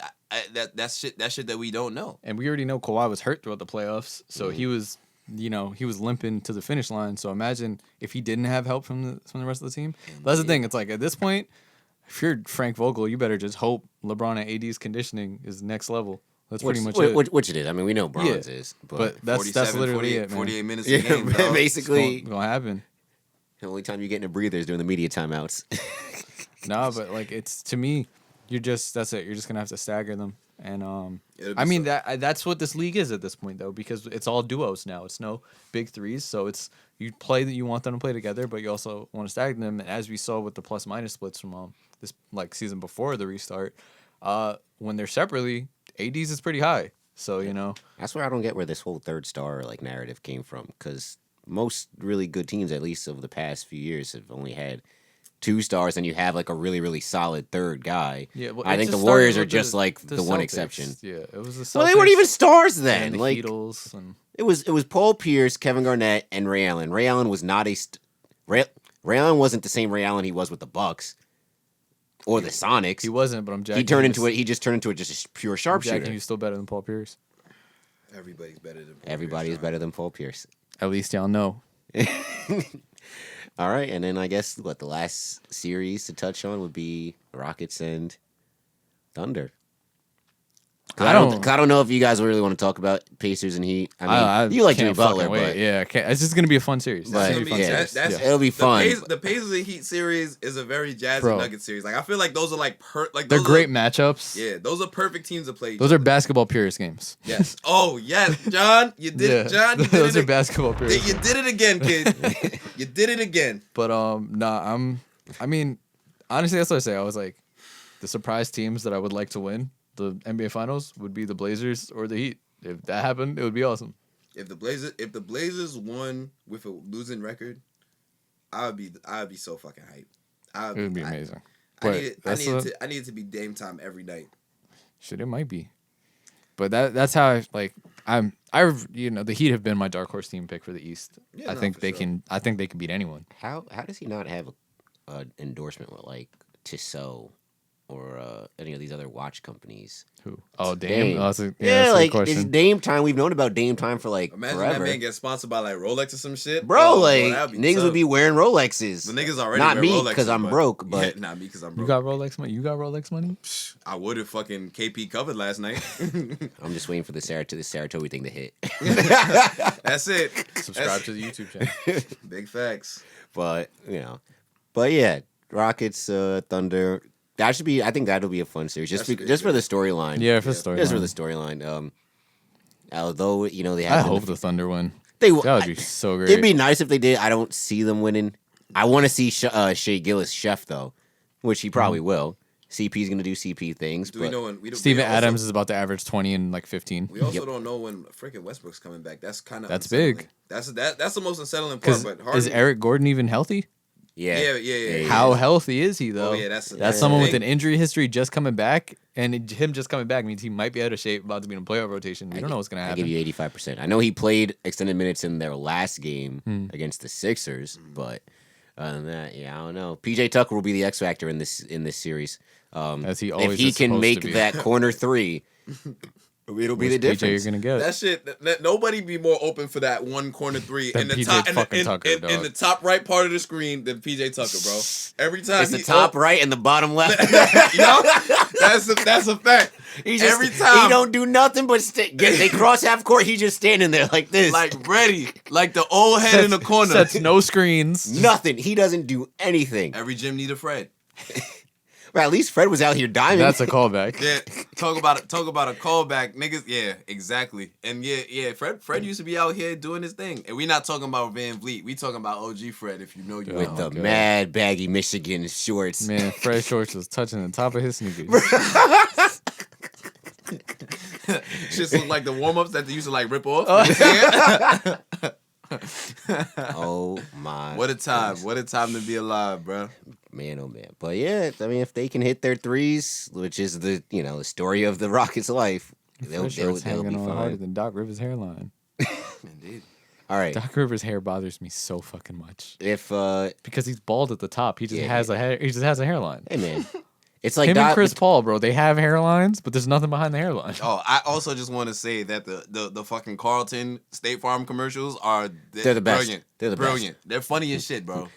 C: that's shit that we don't know.
B: And we already know Kawhi was hurt throughout the playoffs, so he was, he was limping to the finish line. So imagine if he didn't have help from the rest of the team. That's the thing. It's like at this point, if you're Frank Vogel, you better just hope LeBron and AD's conditioning is next level. That's pretty much it.
A: Which it is. I mean, we know Bron's is,
B: But that's
C: 47,
B: literally
C: 48,
B: it, man.
C: 48 minutes
A: yeah,
C: a game, bro.
A: basically
B: It's gonna happen.
A: the only time you get in a breather is during the media timeouts.
B: No, but like it's to me, that's it. You're just gonna have to stagger them, and
C: It'll be
B: I mean
C: so-
B: that's what this league is at this point though, because it's all duos now. It's no big threes, so it's you want them to play together, but you also want to stagger them. And as we saw with the plus minus splits from this like season before the restart, when they're separately, AD's is pretty high. So
A: That's where I don't get where this whole third star like narrative came from, because most really good teams, at least over the past few years, have only had 2 stars, and you have like a really, really solid third guy.
B: Yeah, well,
A: I
B: it
A: think the
B: just
A: Warriors
B: started
A: are
B: with
A: just like the one
B: Celtics.
A: exception.
B: Yeah, it was the Celtics.
A: Well, they weren't even stars then.
B: and the
A: Like
B: Heatles and
A: it was Paul Pierce, Kevin Garnett, and Ray Allen. Ray Allen was not Ray Allen wasn't the same Ray Allen he was with the Bucks or the Sonics.
B: he wasn't, but I'm jacking.
A: He just turned into just a pure sharpshooter.
B: He's still better than Paul Pierce.
C: Everybody's better than Paul
A: Everybody is
C: Pierce,
A: better than Paul Pierce.
B: At least y'all know.
A: All right, and then I guess the last series to touch on would be Rockets and Thunder. I don't know if you guys really want to talk about Pacers and Heat. I mean, you like Jimmy Butler, but
B: yeah, it's just gonna be a fun series.
A: But,
B: It's gonna be a fun
A: yeah,
B: series.
A: it'll be fun.
C: The Pacers and Heat series is a very Jazz
B: Bro.
C: and Nuggets series. Like I feel like those are like
B: They're great matchups.
C: Yeah, those are perfect teams to play.
B: Those are basketball purist games.
C: Yes. Oh yes, John, you did it. John, you did
B: those
C: it.
B: are basketball purist.
C: You did it again, kid. You did it again.
B: But I mean, honestly, that's what I say. I was like, the surprise teams that I would like to win the NBA Finals would be the Blazers or the Heat. If that happened, it would be awesome.
C: If the Blazers won with a losing record, I would be so fucking hyped.
B: It would be amazing.
C: I need it to be Dame time every night.
B: Shit, it might be. But that's how the Heat have been my dark horse team pick for the East.
C: Yeah,
B: I think they can beat anyone.
A: How does he not have an endorsement with like Tissot or any of these other watch companies?
B: Who? Oh, Dame.
A: Dame.
B: Oh, that's a
A: Like
B: good
A: it's
B: question.
A: Dame time. We've known about Dame time for like
C: Imagine
A: forever.
C: that man gets sponsored by like Rolex or some shit,
A: Bro,
C: that'd be
A: niggas
C: tough.
A: would be wearing Rolexes.
C: The niggas already
A: not
C: wear
A: me
C: Rolexes,
A: because I'm broke, but
C: yeah, not me because I'm
B: You
C: broke.
B: got Rolex money? You got Rolex money?
C: I would have fucking KP covered last night.
A: I'm just waiting for the Saratoga thing to hit.
C: That's it.
B: Subscribe to the YouTube channel.
C: Big facts.
A: But yeah, Rockets, Thunder. That should be. I think that'll be a fun series, just for the storyline.
B: Yeah, for the story.
A: Just for the storyline. Although they
B: I
A: have.
B: hope the Thunder win.
A: That
B: would be so great.
A: It'd be nice if they did. I don't see them winning. I want to see Shea Gillis chef though, which he probably will. CP's gonna do CP things.
C: Do we know when
B: Steven Adams is about to average 20 and like 15.
C: We also don't know when freaking Westbrook's coming back. That's kind of
B: big.
C: That's the most unsettling part. But Harden,
B: Is Eric Gordon even healthy?
C: Yeah.
B: How healthy is he though?
C: Oh, yeah,
B: that's someone with an injury history just coming back, and him just coming back means he might be out of shape, about to be in a playoff rotation. We don't know what's gonna happen.
A: I give you 85%. I know he played extended minutes in their last game against the Sixers, but other than that, I don't know. PJ Tucker will be the X factor in this series.
B: As he always
A: if he
B: is
A: can
B: supposed
A: make
B: to be.
A: that corner three, it'll be the difference.
B: PJ you're gonna get.
C: That shit. Nobody be more open for that one corner three
B: Than
C: in the
B: PJ
C: top
B: fucking Tucker,
C: in
B: dog.
C: the top right part of the screen than PJ Tucker, bro. Every time
A: It's the top right and the bottom left.
C: that's a fact. Every time
A: he don't do nothing but they cross half court. He just standing there like this,
C: like ready, like the old head in the corner.
B: Sets no screens.
A: nothing. He doesn't do anything.
C: Every gym need a Fred.
A: Well, at least Fred was out here diving.
B: That's a callback.
C: Yeah, talk about a callback, niggas. Yeah, exactly. And yeah. Fred used to be out here doing his thing, and we not talking about Van Vliet. We talking about OG Fred. If you know you
A: with
C: know.
A: the mad baggy Michigan shorts.
B: Man, Fred Shorts was touching the top of his sneakers.
C: Shit look like the warm ups that they used to like rip off.
A: Oh my!
C: What a time! What a time to be alive, bro.
A: Man, oh man! But yeah, I mean, if they can hit their threes, which is the the story of the Rockets' life, they'll
B: Shorts
A: be
B: hanging on harder
A: fine.
B: than Doc Rivers' hairline.
C: Indeed.
A: All right,
B: Doc Rivers' hair bothers me so fucking much
A: if
B: because he's bald at the top. He just
A: Yeah,
B: has a hair. He just has a hairline.
A: hey man, it's like
B: Him and Chris Paul, bro. They have hairlines, but there's nothing behind the hairline.
C: Oh, I also just want to say that the fucking Carlton State Farm commercials
A: They're the best.
C: Brilliant.
A: They're the
C: brilliant. They're funny as shit, bro.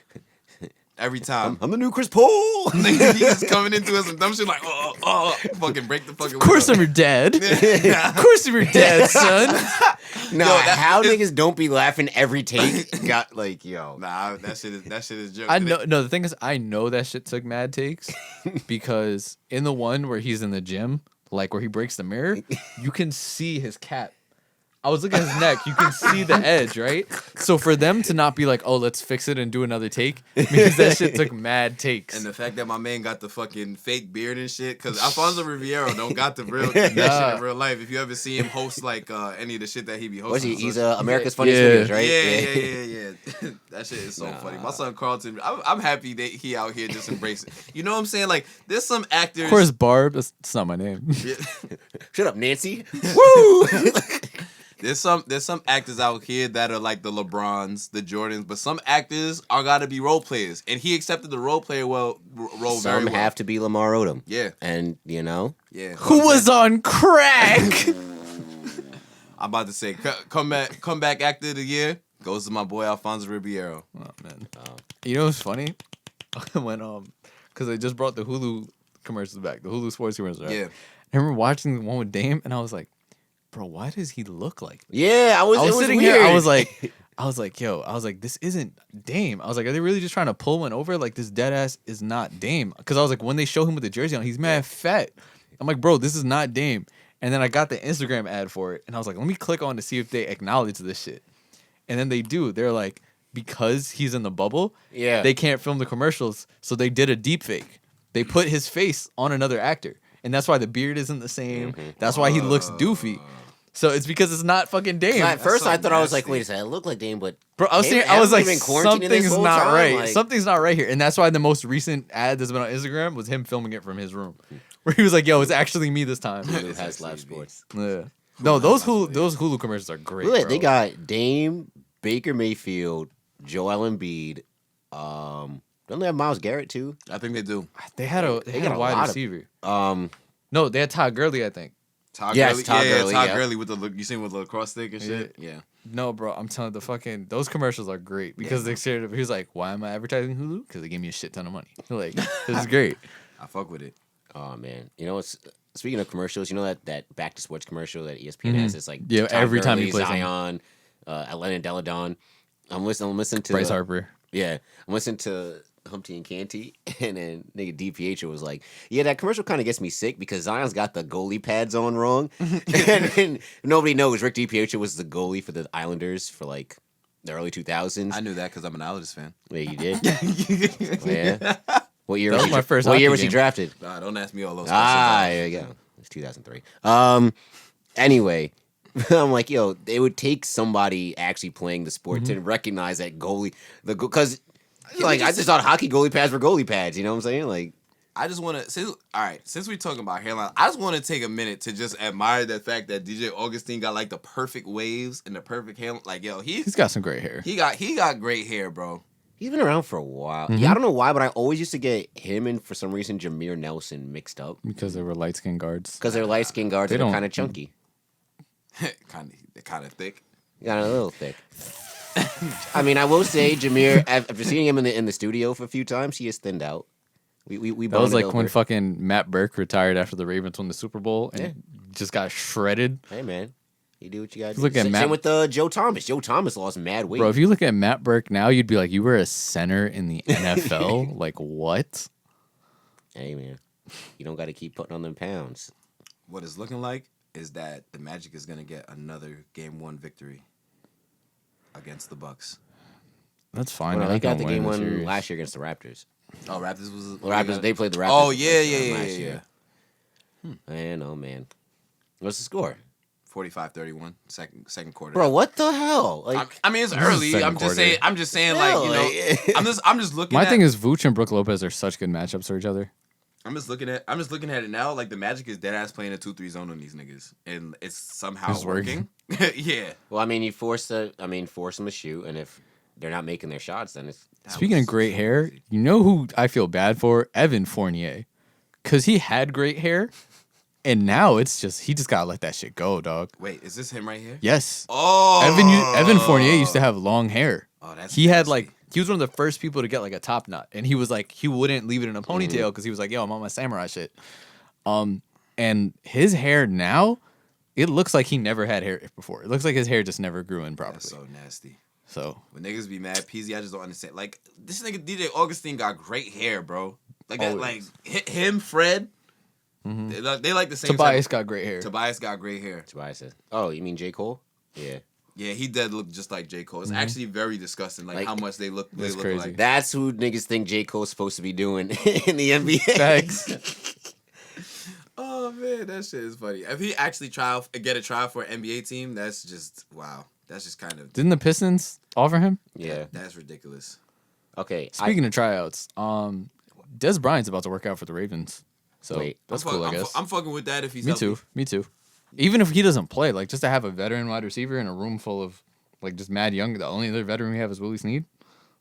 C: Every time.
A: I'm the new Chris Paul.
C: He just coming into us some dumb shit like, fucking break the fucking
B: Of course,
C: window.
B: I'm your dad. Of course, I'm your dad, son.
A: No,
C: that is-
A: niggas don't be laughing every take. Got like yo.
C: Nah, that shit is joke.
B: I know. No, the thing is, I know that shit took mad takes because in the one where he's in the gym, like where he breaks the mirror, you can see his cap. I was looking at his neck. You can see the edge, right? So for them to not be like, "Oh, let's fix it and do another take," means that shit took mad takes.
C: And the fact that my man got the fucking fake beard and shit, because Alfonso Riviero don't got the real that shit in real life. If you ever see him host like any of the shit that he be
A: What's
C: hosting,
A: he? He's America's Funniest
B: Yeah.
A: Videos, right?
C: Yeah. That shit is so funny. My son Carlton, I'm happy that he out here just embracing. You know what I'm saying? Like, there's some actors.
B: Of course, Barb. It's not my name.
A: Shut up, Nancy. Woo!
C: There's some actors out here that are like the LeBrons, the Jordans, but some actors are gotta be role players, and he accepted the role player role very
A: Some
C: well.
A: have to be Lamar Odom.
C: Yeah,
A: And
C: yeah.
B: Who was on crack?
C: I'm about to say comeback actor of the year goes to my boy Alfonso Ribeiro.
B: Oh man. You know what's funny? When because they just brought the Hulu commercials back, the Hulu sports commercials, right?
C: Yeah.
B: I remember watching the one with Dame, and I was like, bro, why does he look like this?
A: Yeah, I was
B: I was sitting
A: weird.
B: here, I was like, yo, this isn't Dame. I was like, are they really just trying to pull one over? Like, this dead ass is not Dame. Because I was like, when they show him with the jersey on, he's mad fat. I'm like, bro, this is not Dame. And then I got the Instagram ad for it, and I was like, let me click on to see if they acknowledge this shit. And then they do. They're like, because he's in the bubble, they can't film the commercials, so they did a deep fake. They put his face on another actor, and that's why the beard isn't the same. That's why he looks doofy. So it's because it's not fucking Dame.
A: At first, I thought I was like, wait a second, I look like Dame, but
B: bro, I was like, something's not right.
A: Like,
B: something's not right here, and that's why the most recent ad that's been on Instagram was him filming it from his room, where he was like, "Yo, it's actually me this time."
A: Hulu has live sports.
B: Yeah. No, those Hulu commercials are great.
A: Look,
B: bro.
A: they got Dame, Baker Mayfield, Joel Embiid. Don't they have Myles Garrett too?
C: I think they do.
B: They had a
A: got a
B: wide
A: lot of-
B: receiver.
A: No,
B: they had Todd Gurley, I think.
C: Todd
A: Yes,
C: Gurley.
A: Todd Gurley,
C: Todd
A: yeah.
C: Gurley with you seen with the lacrosse stick and shit. Yeah.
B: No, bro, I'm telling you, those commercials are great because they said he was like, "Why am I advertising Hulu? Because they gave me a shit ton of money." Like, this is great.
C: I fuck with it.
A: Oh man, you know what's speaking of commercials, you know that back to sports commercial that ESPN has. It's like
B: Yeah,
A: Todd
B: every time he
A: Gurley,
B: plays
A: Zion, Atlanta Deladon. I'm listening to
B: Bryce Harper.
A: Yeah, I'm listening to Humpty and Canty, and then nigga DPH was like, yeah, that commercial kind of gets me sick because Zion's got the goalie pads on wrong, and nobody knows Rick DiPietro was the goalie for the Islanders for like the early 2000s.
C: I knew that because I'm an Islanders fan.
A: Yeah, you did. Oh, yeah. What year?
B: That was my first
A: What year
B: hockey
A: was he
B: game.
A: drafted?
C: Nah, don't ask me all those questions.
A: There you go. It's 2003. Anyway, I'm like, yo, it would take somebody actually playing the sport to recognize that goalie, because like I just thought hockey goalie pads were goalie pads. You know what I'm saying? Like,
C: I just want to, since we're talking about hairline, I just want to take a minute to just admire the fact that DJ Augustine got like the perfect waves and the perfect hair. Like, yo,
B: He's got some great hair.
C: he got great hair, bro.
A: he's been around for a while. Yeah, I don't know why, but I always used to get him and for some reason Jameer Nelson mixed up
B: Because they were light skinned guards.
A: because they're light skinned guards
B: They
A: and they're
B: don't-
A: kind of chunky,
C: kind of thick.
A: got a little thick. I mean, I will say Jameer. After seeing him in the studio for a few times, he is thinned out. We
B: That was
A: bonded
B: like
A: over.
B: when fucking Matt Burke retired after the Ravens won the Super Bowl and just got shredded.
A: Hey man, you do what you got to do.
B: Look at
A: Same
B: Matt-
A: with Joe Thomas. Joe Thomas lost mad weight.
B: Bro, if you look at Matt Burke now, you'd be like, you were a center in the NFL? Like, what?
A: Hey man, you don't got to keep putting on them pounds.
C: What it's looking like is that the Magic is gonna get another Game 1 victory against the Bucks.
B: That's fine.
A: Well,
B: I
A: they
B: think
A: got the
B: I'm winning
A: game
B: the
A: one
B: series.
A: last year against the Raptors.
C: Oh, Raptors was
A: The Raptors, they played the Raptors.
C: Oh yeah.
A: last year. Man, oh man, what's the score?
C: 45-31, second quarter.
A: Bro, what the hell? Like,
C: I mean, it's
B: This is
C: early.
B: second
C: I'm just
B: quarter.
C: saying. I'm just saying,
A: Hell,
C: like, you know, I'm just looking.
B: My
C: at,
B: thing is Vooch and Brooke Lopez are such good matchups for each other.
C: I'm just looking at it now. Like the Magic is dead ass playing a 2-3 zone on these niggas, and it's somehow
B: It's working.
C: working. Yeah.
A: well, I mean, you force them to shoot, and if they're not making their shots, then it's
B: Speaking of great hair, you know who I feel bad for? Evan Fournier. Because he had great hair, and now he just got to let that shit go, dog.
C: Wait, is this him right here?
B: Yes.
C: Oh,
B: Evan Fournier used to have long hair.
C: Oh, that's
B: He had
C: nasty.
B: he was one of the first people to get like a top knot, and he was like he wouldn't leave it in a ponytail because he was like, yo, I'm on my samurai shit. And his hair now, it looks like he never had hair before. It looks like his hair just never grew in properly.
C: That's so nasty.
B: So
C: When niggas be mad, PZ, I just don't understand. Like this nigga DJ Augustine got great hair, bro. Like that, like him, Fred. They like the same.
B: Tobias
C: type
B: got great hair.
C: Tobias got great hair.
A: Tobias says. Oh, you mean J. Cole? Yeah.
C: Yeah, he did look just like J. Cole. It's actually very disgusting, like how much they look. They
B: That's
C: look
B: crazy.
C: like.
A: That's who niggas think J. Cole's supposed to be doing in the NBA.
B: Thanks.
C: Oh man, that shit is funny. If he actually get a trial for an NBA team, that's just wow. That's just kind of
B: Didn't the Pistons offer him?
A: Yeah.
C: that's ridiculous.
A: Okay.
B: Speaking of tryouts, Des Bryant's about to work out for the Ravens. So
A: Wait.
B: that's
C: I'm
B: cool, I
C: I'm
B: guess.
C: I'm fucking with that if he's
B: Me
C: healthy.
B: too. Me too. Even if he doesn't play, like just to have a veteran wide receiver in a room full of like just mad young. The only other veteran we have is Willie Snead.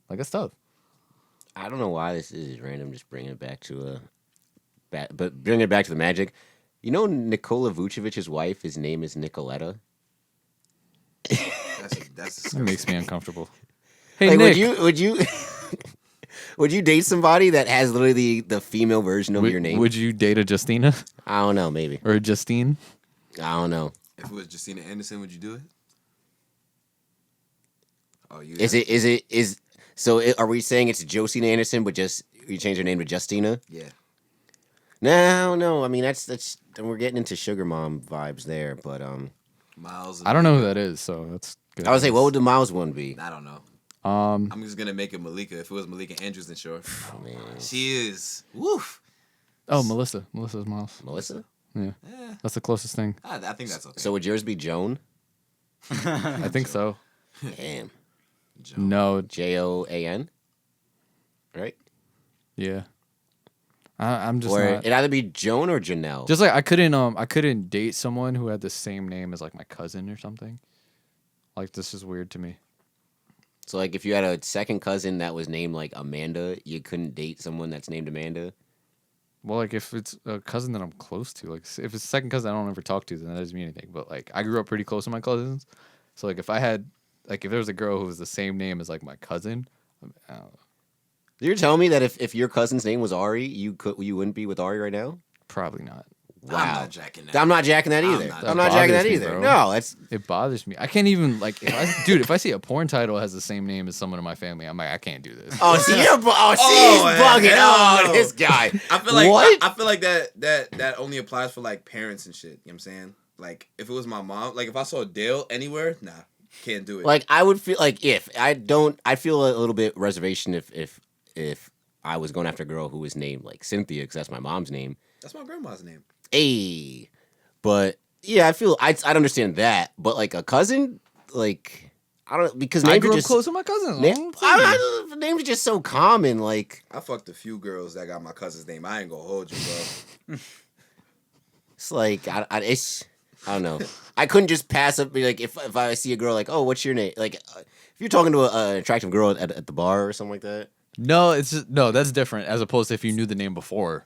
B: Like that's tough.
A: I don't know why this is random. Just bringing it back to but bringing it back to the Magic. You know Nikola Vucevic's wife. His name is Nicoletta.
C: That's
B: That makes me uncomfortable. Hey
A: Like,
B: Nick,
A: would you Would you date somebody that has literally the female version of your name?
B: Would you date a Justina
A: I don't know. Maybe.
B: or a Justine?
A: I don't know.
C: If it was Justina Anderson, would you do it? Oh, you.
A: Are we saying it's Josina Anderson, but just you change her name to Justina?
C: Yeah.
A: No. I mean, that's we're getting into sugar mom vibes there. But
C: Miles.
B: I don't know who that is, so that's good.
A: I would say, what would the Miles one be?
C: I don't know.
B: Um,
C: I'm just gonna make it Malika. If it was Malika Andrews, then sure.
A: Oh, man.
C: She is. Woof.
B: oh, Melissa. Melissa's Miles.
A: Melissa?
B: Yeah,
C: Eh,
B: that's the closest thing.
C: I think that's okay.
A: So would yours be Joan?
B: I think so.
A: Damn.
B: No,
A: Joan? Right?
B: yeah. I'm just
A: Or
B: not.
A: it'd either be Joan or Janelle.
B: Just like I couldn't date someone who had the same name as like my cousin or something. Like this is weird to me.
A: So, like, if you had a second cousin that was named, like, Amanda, you couldn't date someone that's named Amanda?
B: Well, like if it's a cousin that I'm close to, like if it's a second cousin I don't ever talk to, then that doesn't mean anything. But like I grew up pretty close to my cousins, so like if there was a girl who was the same name as like my cousin, I don't know,
A: You're telling me that if your cousin's name was Ari, you wouldn't be with Ari right now?
B: probably not.
A: Wow.
C: I'm not jacking that.
A: I'm not jacking that either.
C: not-
A: I'm not jacking that
B: bothers me,
A: either.
B: bro.
A: No, that's
B: It bothers me. I can't even like if I see a porn title has the same name as someone in my family, I'm like I can't do this.
A: oh, see, he's
C: Oh,
A: bugging.
C: hell
A: Oh,
C: no.
A: this guy.
C: I feel like
A: What?
C: I feel like that only applies for like parents and shit. You know what I'm saying? Like if it was my mom, like if I saw Dale anywhere, nah, can't do it.
A: Like I would feel like I'd feel a little bit reservation if I was going after a girl who was named like Cynthia because that's my mom's name.
C: that's my grandma's name.
A: Hey, but yeah, I'd understand that. But like a cousin, like I don't because
B: I
A: names
B: grew
A: are
B: up
A: just
B: close with my cousins.
A: names are just so common. Like
C: I fucked a few girls that got my cousin's name. I ain't gonna hold you, bro.
A: it's like I don't know. I couldn't just pass up. Be like if I see a girl like, oh, what's your name? Like if you're talking to an attractive girl at the bar or something like that.
B: No, it's just no. That's different as opposed to if you knew the name before.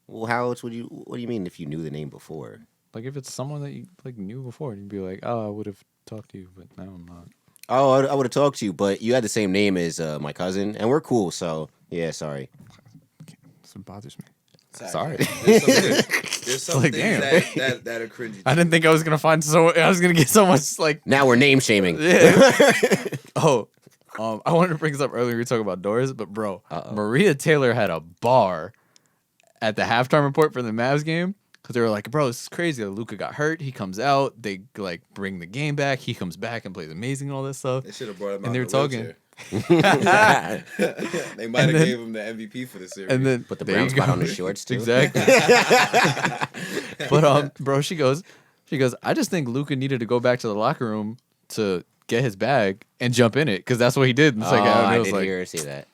A: Well, how else would you? What do you mean if you knew the name before?
B: Like if it's someone that you like knew before, you'd be like, oh, I would have talked to you, but now I'm not.
A: Oh, I would have talked to you, but you had the same name as my cousin, and we're cool. So yeah, sorry.
B: This bothers me.
C: Sorry.
B: Sorry.
C: There's some
B: Like,
C: things
B: damn.
C: that are cringy.
B: I didn't think I was gonna find I was gonna get so much like.
A: Now we're name shaming.
B: Oh, I wanted to bring this up earlier. We were talking about doors, but bro,
A: Uh-oh.
B: Maria Taylor had a bar at the halftime report for the Mavs game because they were like, "Bro, this is crazy. Luka got hurt. He comes out. They like bring the game back. He comes back and plays amazing and all this stuff."
C: They should have brought him out.
B: And they were talking.
C: They might have gave him the MVP for the series.
B: And then
A: Put the
B: there
A: brown
B: you
A: spot
B: go.
A: on his shorts too.
B: Exactly. But bro, she goes, I just think Luka needed to go back to the locker room to get his bag and jump in it because that's what he did. And it's like,
A: I
B: was
A: did
B: like,
A: hear her say that.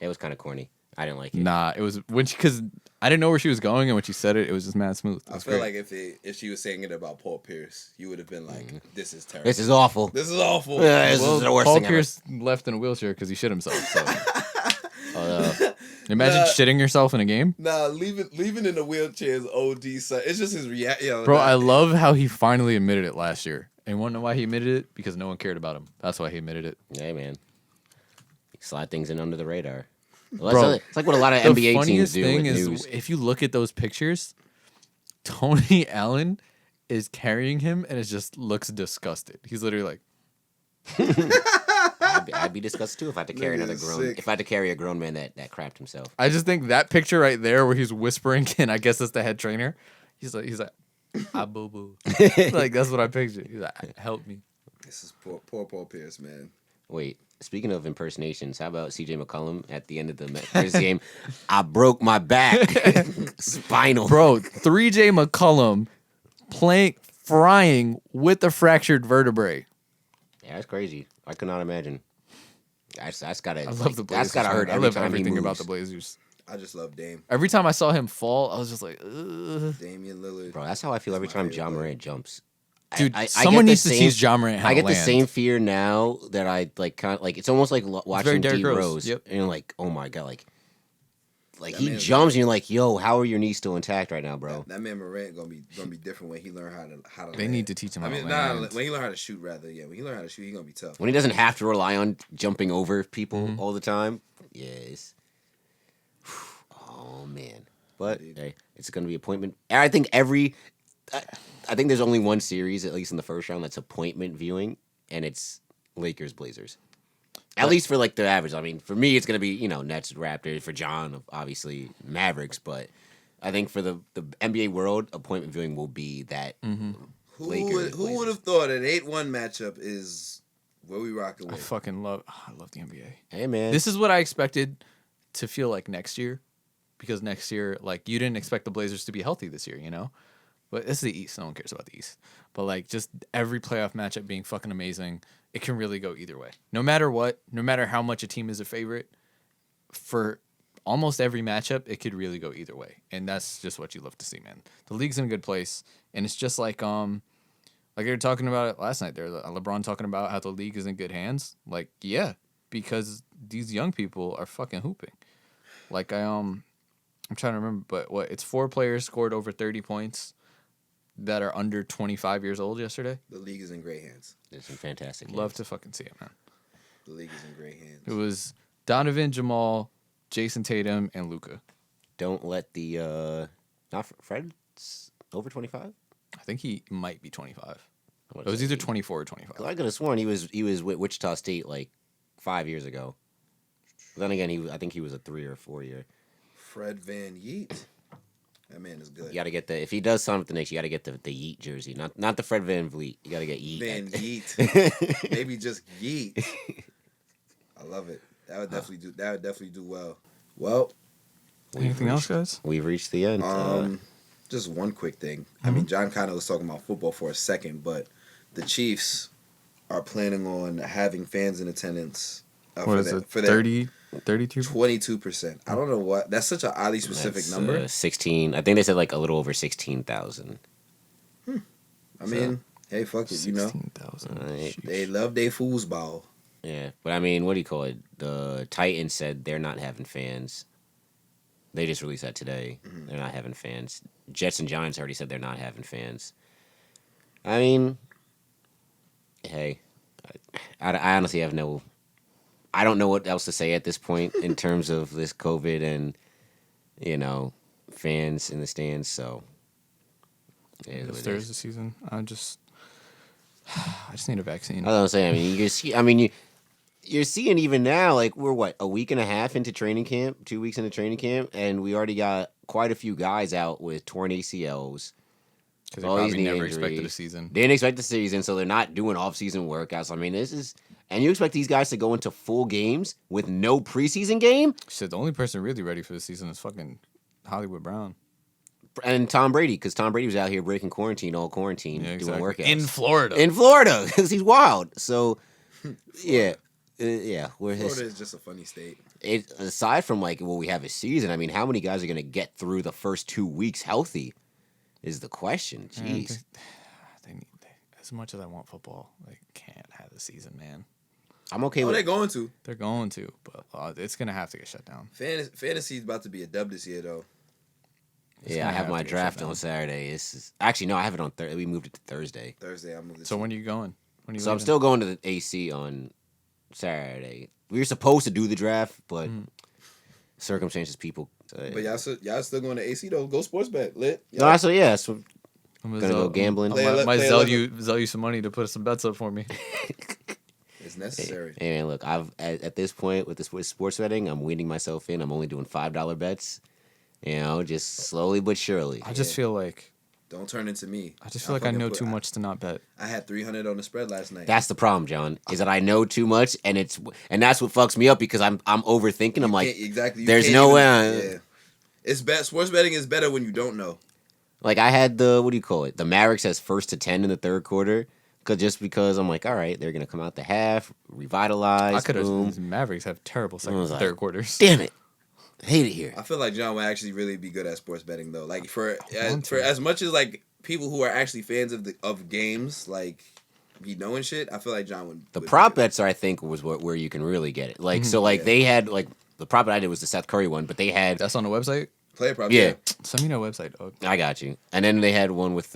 A: It was kind of corny. I didn't like it.
B: nah, it was when because I didn't know where she was going, and when she said it, it was just mad smooth. It
C: I
B: was
C: feel
B: great.
C: like if she was saying it about Paul Pierce, you would have been like, "This is terrible.
A: This is awful.
C: This is awful."
A: Yeah, this
B: Well,
A: is the worst
B: Paul
A: thing
B: Pierce left in a wheelchair because he shit himself. So
A: ever.
B: imagine
C: Nah.
B: shitting yourself in a game,
C: Nah, leaving in a wheelchair is OD. Son. It's just his reaction.
B: bro. I love how he finally admitted it last year. And you want to know why he admitted it? Because no one cared about him. That's why he admitted it.
A: Hey man, slide things in under the radar. Well,
B: Bro,
A: it's like what a lot of
B: The
A: NBA teams
B: funniest
A: do
B: thing
A: with
B: is
A: news.
B: if you look at those pictures, Tony Allen is carrying him and it just looks disgusted. He's literally like,
A: I'd be disgusted too if I had to carry
C: Nigga
A: another
C: is
A: grown.
C: sick.
A: If I had to carry a grown man that crapped himself.
B: I just think that picture right there where he's whispering, and I guess that's the head trainer. He's like, ah, boo boo. Like that's what I picture. He's like, help me.
C: This is poor Paul Pierce, man.
A: Wait, speaking of impersonations, how about CJ McCollum at the end of the Mavs game? I broke my back, spinal.
B: Bro, 3J McCollum frying with a fractured vertebrae.
A: Yeah, that's crazy. I could not imagine. That's gotta.
B: I love the Blazers.
A: That's gotta hurt
B: man.
A: every
B: I love
A: time
B: everything
A: he
B: about
A: moves.
B: the Blazers.
C: I just love Dame.
B: Every time I saw him fall, I was just like, ugh.
C: Damian Lillard.
A: Bro, that's how I feel every
C: my
A: time
C: favorite
A: John
C: player.
A: Morant jumps.
B: Dude,
A: I
B: someone
A: get the
B: needs to
A: same-
B: teach John Morant how
A: I
B: to
A: get the
B: land.
A: same fear now that I like kind of like it's almost like watching
B: Derrick
A: D
B: Rose.
A: Rose.
B: Yep.
A: And you're like, oh my god, like
C: That
A: he
C: man's
A: jumps and you're like, yo, how are your knees still intact right now, bro?
C: That man Morant gonna be different when he learn how to.
B: They
C: land.
B: need to teach him how to
C: When
B: land.
C: he learn how to shoot, rather, yeah. When he learn how to shoot, he gonna be tough.
A: When he doesn't have to rely on jumping over people
B: Mm-hmm.
A: all the time, Yes. Oh man. But hey, it's gonna be appointment. And I think I think there's only one series, at least in the first round, that's appointment viewing, and it's Lakers Blazers. At least for like the average. I mean, for me, it's gonna be Nets Raptors. For John, obviously Mavericks. But I think for the NBA world, appointment viewing will be that.
C: Who would have thought an 8-1 matchup is where we rock away?
B: I love the NBA.
A: Hey man,
B: This is what I expected to feel like next year, because next year, like, you didn't expect the Blazers to be healthy this year, But it's the East. No one cares about the East. But like, just every playoff matchup being fucking amazing. It can really go either way. No matter what, no matter how much a team is a favorite, for almost every matchup, it could really go either way. And that's just what you love to see, man. The league's in a good place, and it's just like they were talking about it last night. There, LeBron talking about how the league is in good hands. Like, yeah, because these young people are fucking hooping. Like I'm trying to remember, but it's 4 players scored over 30 points that are under 25 years old yesterday.
C: The league is in great hands.
A: It's fantastic.
B: Love to fucking see it, man.
C: The league is in great hands.
B: It was Donovan, Jamal, Jason Tatum, and Luka.
A: Don't let the not Fred's over 25.
B: I think he might be 25.
A: What
B: It
A: does
B: was
A: that
B: either
A: mean?
B: 24 or 25.
A: I could have sworn he was with Wichita State like 5 years ago. But then again, I think he was a 3 or 4 year.
C: Fred Van Yeet. That man is good.
A: You got to get if he does sign with the Knicks, you got to get the Yeet jersey, not the Fred Van Vliet. You got to get Yeet.
C: Van Yeet. Maybe just Yeet. I love it. That would definitely do well. Well,
B: Anything else, guys?
A: We've reached the end.
C: just one quick thing. I mean, John kind of was talking about football for a second, but the Chiefs are planning on having fans in attendance
B: What is it? 30, 32?
C: 22%. I don't know what. That's such an oddly specific
A: That's,
C: number.
A: 16. I think they said like a little over 16,000.
C: I mean, hey, fuck it,
B: 16,000.
A: Right.
C: They love their foosball.
A: Yeah, but I mean, what do you call it? The Titans said they're not having fans. They just released that today. They're not having fans. Jets and Giants already said they're not having fans. I mean, hey, I honestly have no. I don't know what else to say at this point in terms of this COVID and fans in the stands. So
B: If there's a season, I just need a vaccine.
A: I was saying. I mean, you see. I mean, you're seeing even now. Like we're a week and a half into training camp, 2 weeks into training camp, and we already got quite a few guys out with torn ACLs.
B: Because they
A: all these
B: probably
A: knee
B: never
A: injuries.
B: expected a season.
A: They didn't expect the season, so they're not doing off-season workouts. I mean, and you expect these guys to go into full games with no preseason game?
B: Shit, the only person really ready for the season is fucking Hollywood Brown.
A: And Tom Brady, because Tom Brady was out here breaking quarantine, doing workouts.
B: In Florida.
A: In Florida, because he's wild. So, yeah. Where
C: Florida is just a funny state.
A: Aside from, we have a season, I mean, how many guys are going to get through the first 2 weeks healthy is the question. Jeez.
B: They need, as much as I want football, they can't have the season, man.
A: I'm okay with
C: they're going to.
B: They're going to, but it's going to have to get shut down.
C: Fantasy's about to be a dub this year, though.
A: I have my draft on Saturday. Actually, no, I have it on Thursday. We moved it to Thursday.
C: Thursday, I moved it.
B: So when are you going?
A: So I'm still going to the AC on Saturday. We were supposed to do the draft, but circumstances, people.
C: But y'all still going to AC though? Go sports bet, lit.
A: No, so yeah, so
B: I'm
A: gonna go gambling.
B: I might sell you some money to put some bets up for me.
C: It's necessary.
A: Hey man, look, I've at this point with sports betting, I'm weaning myself in. I'm only doing $5 bets. Just slowly but surely.
B: I just feel like
C: Don't turn into me.
B: I just feel like I know too much to not bet.
C: I had 300 on the spread last night.
A: That's the problem, John. Is that I know too much, and that's what fucks me up because I'm overthinking. I'm like,
C: exactly.
A: There's no way.
C: Yeah. It's bad. Sports betting is better when you don't know.
A: Like I had the the Mavericks as first to 10 in the third quarter, because I'm like, all right, they're gonna come out the half, revitalize.
B: I could
A: boom.
B: have. Mavericks have terrible second,
A: was like,
B: third quarters.
A: Damn it, hate it here.
C: I feel like John would actually really be good at sports betting though. Like for as much as like people who are actually fans of games like be knowing shit, I feel like John would.
A: The prop bets I think was where you can really get it. Like they had the prop bet I did was the Seth Curry one, but they had
B: That's on the website.
C: Player prop.
A: yeah.
B: Send me that website, dog.
A: I got you. And then they had one with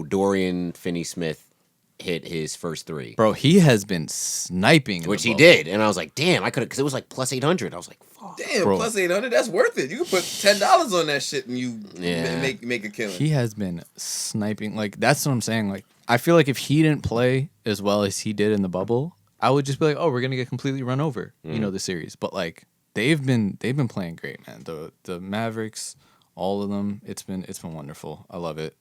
A: Dorian Finney-Smith hit his first three.
B: Bro, he has been sniping. in
A: Which
B: the
A: he
B: bubble.
A: did. And I was like, damn, I could have, because it was like plus 800. I was like, fuck.
C: Damn,
B: Bro.
C: plus 800, that's worth it. You can put $10 on that shit and you make a killing.
B: He has been sniping. Like, that's what I'm saying. Like, I feel like if he didn't play as well as he did in the bubble, I would just be like, oh, we're gonna get completely run over, the series. But like, they've been playing great, man. The Mavericks, all of them, it's been wonderful. I love it.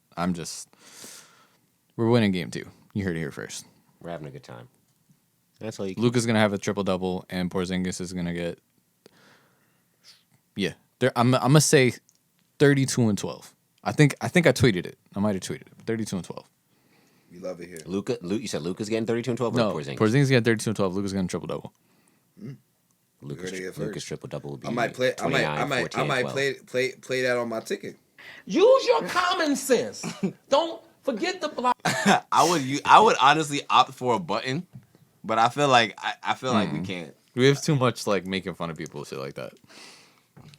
B: We're winning game 2. You heard it here first.
A: We're having a good time. That's all you can.
B: Luka's gonna have a triple double, and Porzingis is gonna get. Yeah, I'm gonna say 32-12. I think I tweeted it. I might have tweeted it. 32-12.
C: We love it here.
A: Luka, you said Luka's getting 32 and 12
B: No,
A: or Porzingis?
B: Porzingis getting 32-12. Luka's getting triple double.
A: Luka's triple double will be
C: I might play
A: 12.
C: that on my ticket.
F: Use your common sense. Don't forget the block.
C: I would honestly opt for a button, but I feel like like we can't.
B: We have too much like making fun of people and shit like that.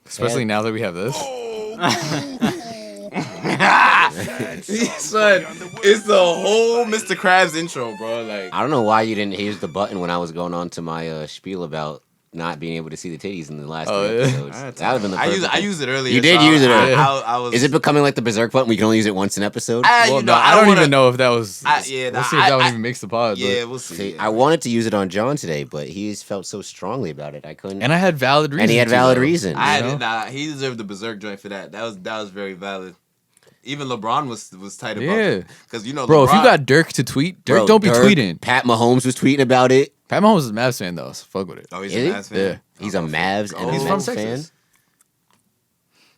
B: Especially now that we have this.
C: Son, it's the whole Mr. Krabs intro, bro. Like,
A: I don't know why you didn't use the button when I was going on to my spiel about not being able to see the titties in the last 3 episodes. That would have been the perfect
C: I used it earlier.
A: You did use it earlier.
C: I was.
A: Is it becoming like the Berserk button? We can only use it once an episode?
B: Well, no, I don't even know if that was.
C: Yeah,
B: we'll see if that one even makes the pod.
C: Yeah,
B: but.
C: we'll see.
A: See, I wanted to use it on John today, but he felt so strongly about it. I couldn't.
B: And I had valid reason.
A: And he had
B: to,
A: valid
B: though.
A: reason.
C: He deserved the Berserk joint for that. That was very valid. Even LeBron was tight about it. Because
B: Bro, if you
C: LeBron-
B: got Dirk to tweet, Dirk
A: Bro,
B: don't be
A: Dirk,
B: tweeting.
A: Pat Mahomes was tweeting about it.
B: Pat Mahomes is a Mavs fan though, so fuck with it.
C: Oh, he's
A: Is he?
C: a Mavs fan.
B: Yeah.
A: He's a Mavs and
C: He's
A: a
C: from
A: Mets fan.
B: Texas.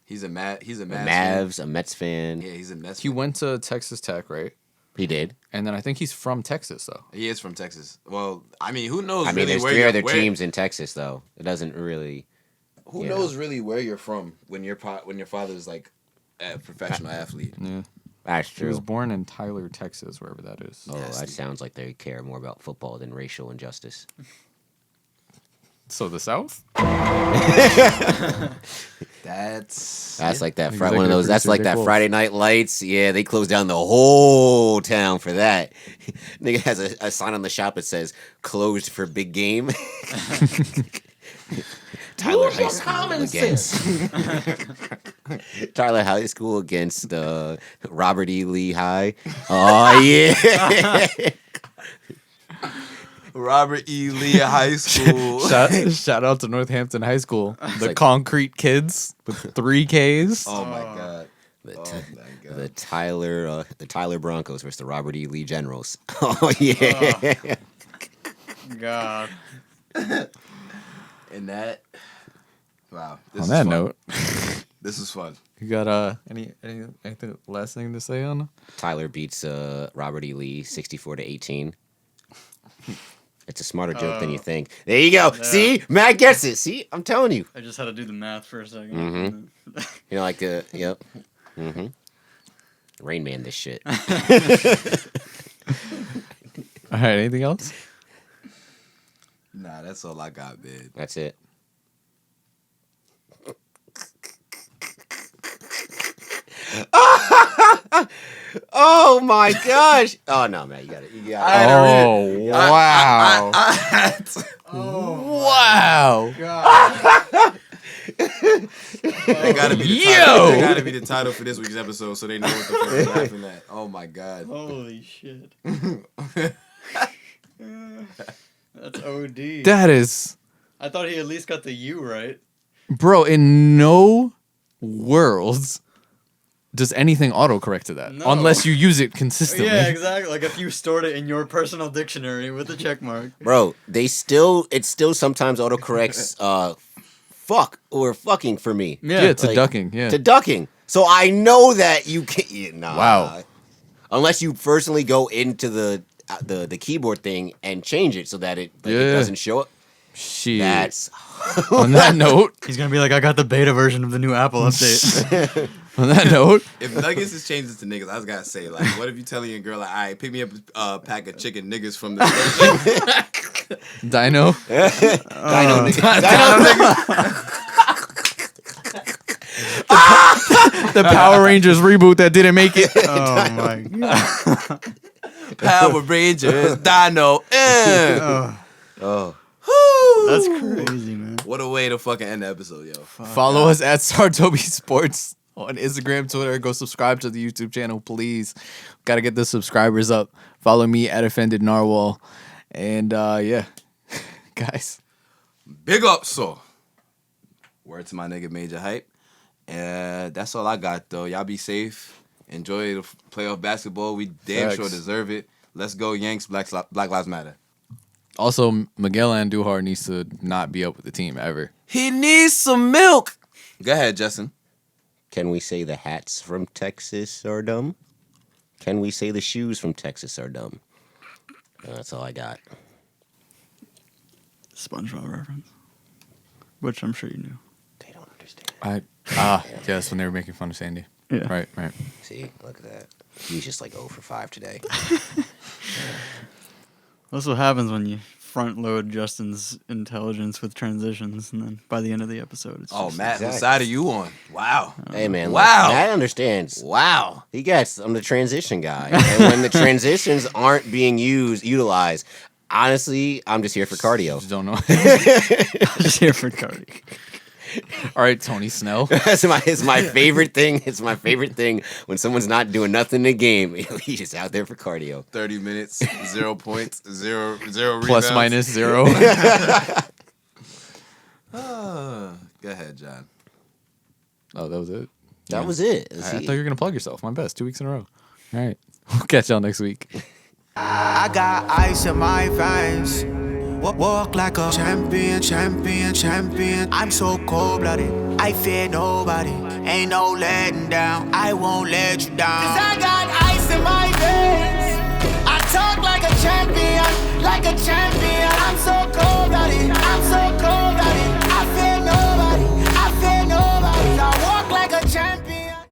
C: He's a Mavs.
A: Mavs, a Mets fan.
C: Yeah, he's a Mets.
B: He
C: fan.
B: went to Texas Tech, right?
A: He did.
B: And then I think he's from Texas though.
C: He is from Texas. Well, I mean, who knows?
A: I mean,
C: really
A: there's
C: where
A: 3
C: you're-
A: other
C: where-
A: teams in Texas, though. It doesn't really.
C: Who
A: you
C: knows really where you're from when your father's like a professional athlete?
B: Yeah.
A: That's
B: He was
A: true.
B: born in Tyler, Texas, wherever that is.
A: Oh, that sounds like they care more about football than racial injustice.
B: So the South?
C: That's
A: Like that.
B: Executive
A: One of those. That's
B: producer
A: like
B: Dick
A: that
B: Wolf.
A: Friday Night Lights. Yeah, they closed down the whole town for that. Nigga has a sign on the shop that says "Closed for big game." Tyler
F: Use
A: High
F: your
A: School
F: common
A: against Tyler High School against Robert E. Lee High. Oh yeah.
C: Robert E. Lee High School.
B: Shout out to Northampton High School. The
A: like-
B: concrete kids with 3 Ks.
C: Oh my god.
A: The Tyler Broncos versus the Robert E. Lee Generals. Oh yeah.
D: God.
C: And that. Wow. This
B: On
C: is
B: that
C: fun.
B: note,
C: This is fun.
B: you got anything last thing to say on?
A: Tyler beats Robert E. Lee 64-18. It's a smarter joke than you think. There you go.
D: Yeah.
A: See, Matt gets it. See, I'm telling you.
D: I just had to do the math for a second.
A: Mhm. You know, like yep. Mm-hmm. Rain Man, this shit.
B: All right, anything else?
C: Nah, that's all I got, man.
A: That's it. Oh my gosh! Oh no, man, you got it. You got it.
B: Oh, wow. Wow.
C: That gotta be the title. That gotta be the title for this week's episode, so they know what the fuck we're laughing at. Oh my god.
D: Holy shit. That's OD.
B: That is,
D: I thought he at least got the U right.
B: bro, in no worlds does anything autocorrect to that.
D: No.
B: Unless you use it consistently.
D: Yeah, exactly. Like if you stored it in your personal dictionary with a check mark.
A: Bro, it still sometimes autocorrects fuck or fucking for me.
B: Yeah, to
A: Like,
B: ducking. Yeah.
A: To ducking. So I know that you can't. Yeah, nah.
B: Wow.
A: Unless you personally go into the keyboard thing and change it so that it
B: Yeah.
A: doesn't show up.
B: Shit.
A: That's
B: On that note,
D: He's gonna be like, I got the beta version of the new Apple update.
B: on that note,
C: If Nuggets is changes to niggas, I was gotta say, like, what if you telling your girl, like, all right, pick me up a pack of chicken niggas from the
B: Dino.
A: Dino
B: The Power Rangers reboot that didn't make it.
D: Oh my god.
C: Power Rangers, Dino.
A: Oh,
D: That's crazy, man.
C: What a way to fucking end the episode, yo.
B: Follow us at Sartobi Sports on Instagram, Twitter. Go subscribe to the YouTube channel, please. Got to get the subscribers up. Follow me at Offended Narwhal. And yeah, guys.
C: Big up, so. Word to my nigga Major Hype. That's all I got, though. Y'all be safe. Enjoy the playoff basketball. We damn sure deserve it. Let's go, Yanks. Black Lives Matter.
B: Also, Miguel Andujar needs to not be up with the team ever.
C: He needs some milk. Go ahead, Justin.
A: can we say the hats from Texas are dumb? Can we say the shoes from Texas are dumb? That's all I got.
D: SpongeBob reference, which I'm sure you knew.
A: They don't understand.
B: Yes, when they were making fun of Sandy.
D: Yeah.
B: Right.
A: See, look at that. He's just like 0 for 5 today.
D: That's what happens when you front load Justin's intelligence with transitions, and then by the end of the episode, it's just,
C: Matt,
A: Exactly.
C: whose side are you on? Wow.
A: Hey, man.
C: Wow.
A: Look, Matt understands.
C: Wow.
A: He gets, I'm the transition guy. And when the transitions aren't being utilized, honestly, I'm just here for cardio.
B: Just don't know.
D: I'm just here for Cardi.
B: All right, Tony Snell.
A: It's my favorite thing. It's my favorite thing when someone's not doing nothing in the game. He's just out there for cardio.
C: 30 minutes, 0 points, zero rebounds.
B: Plus minus 0.
C: Go ahead, John.
B: Oh, that was it.
A: That was it.
B: I thought you were going to plug yourself. My best. 2 weeks in a row. All right. We'll catch y'all next week.
E: I got ice in my veins. Walk like a champion, champion, champion. I'm so cold-blooded, I fear nobody. Ain't no letting down, I won't let you down. 'Cause I got ice in my veins. I talk like a champion, like a champion.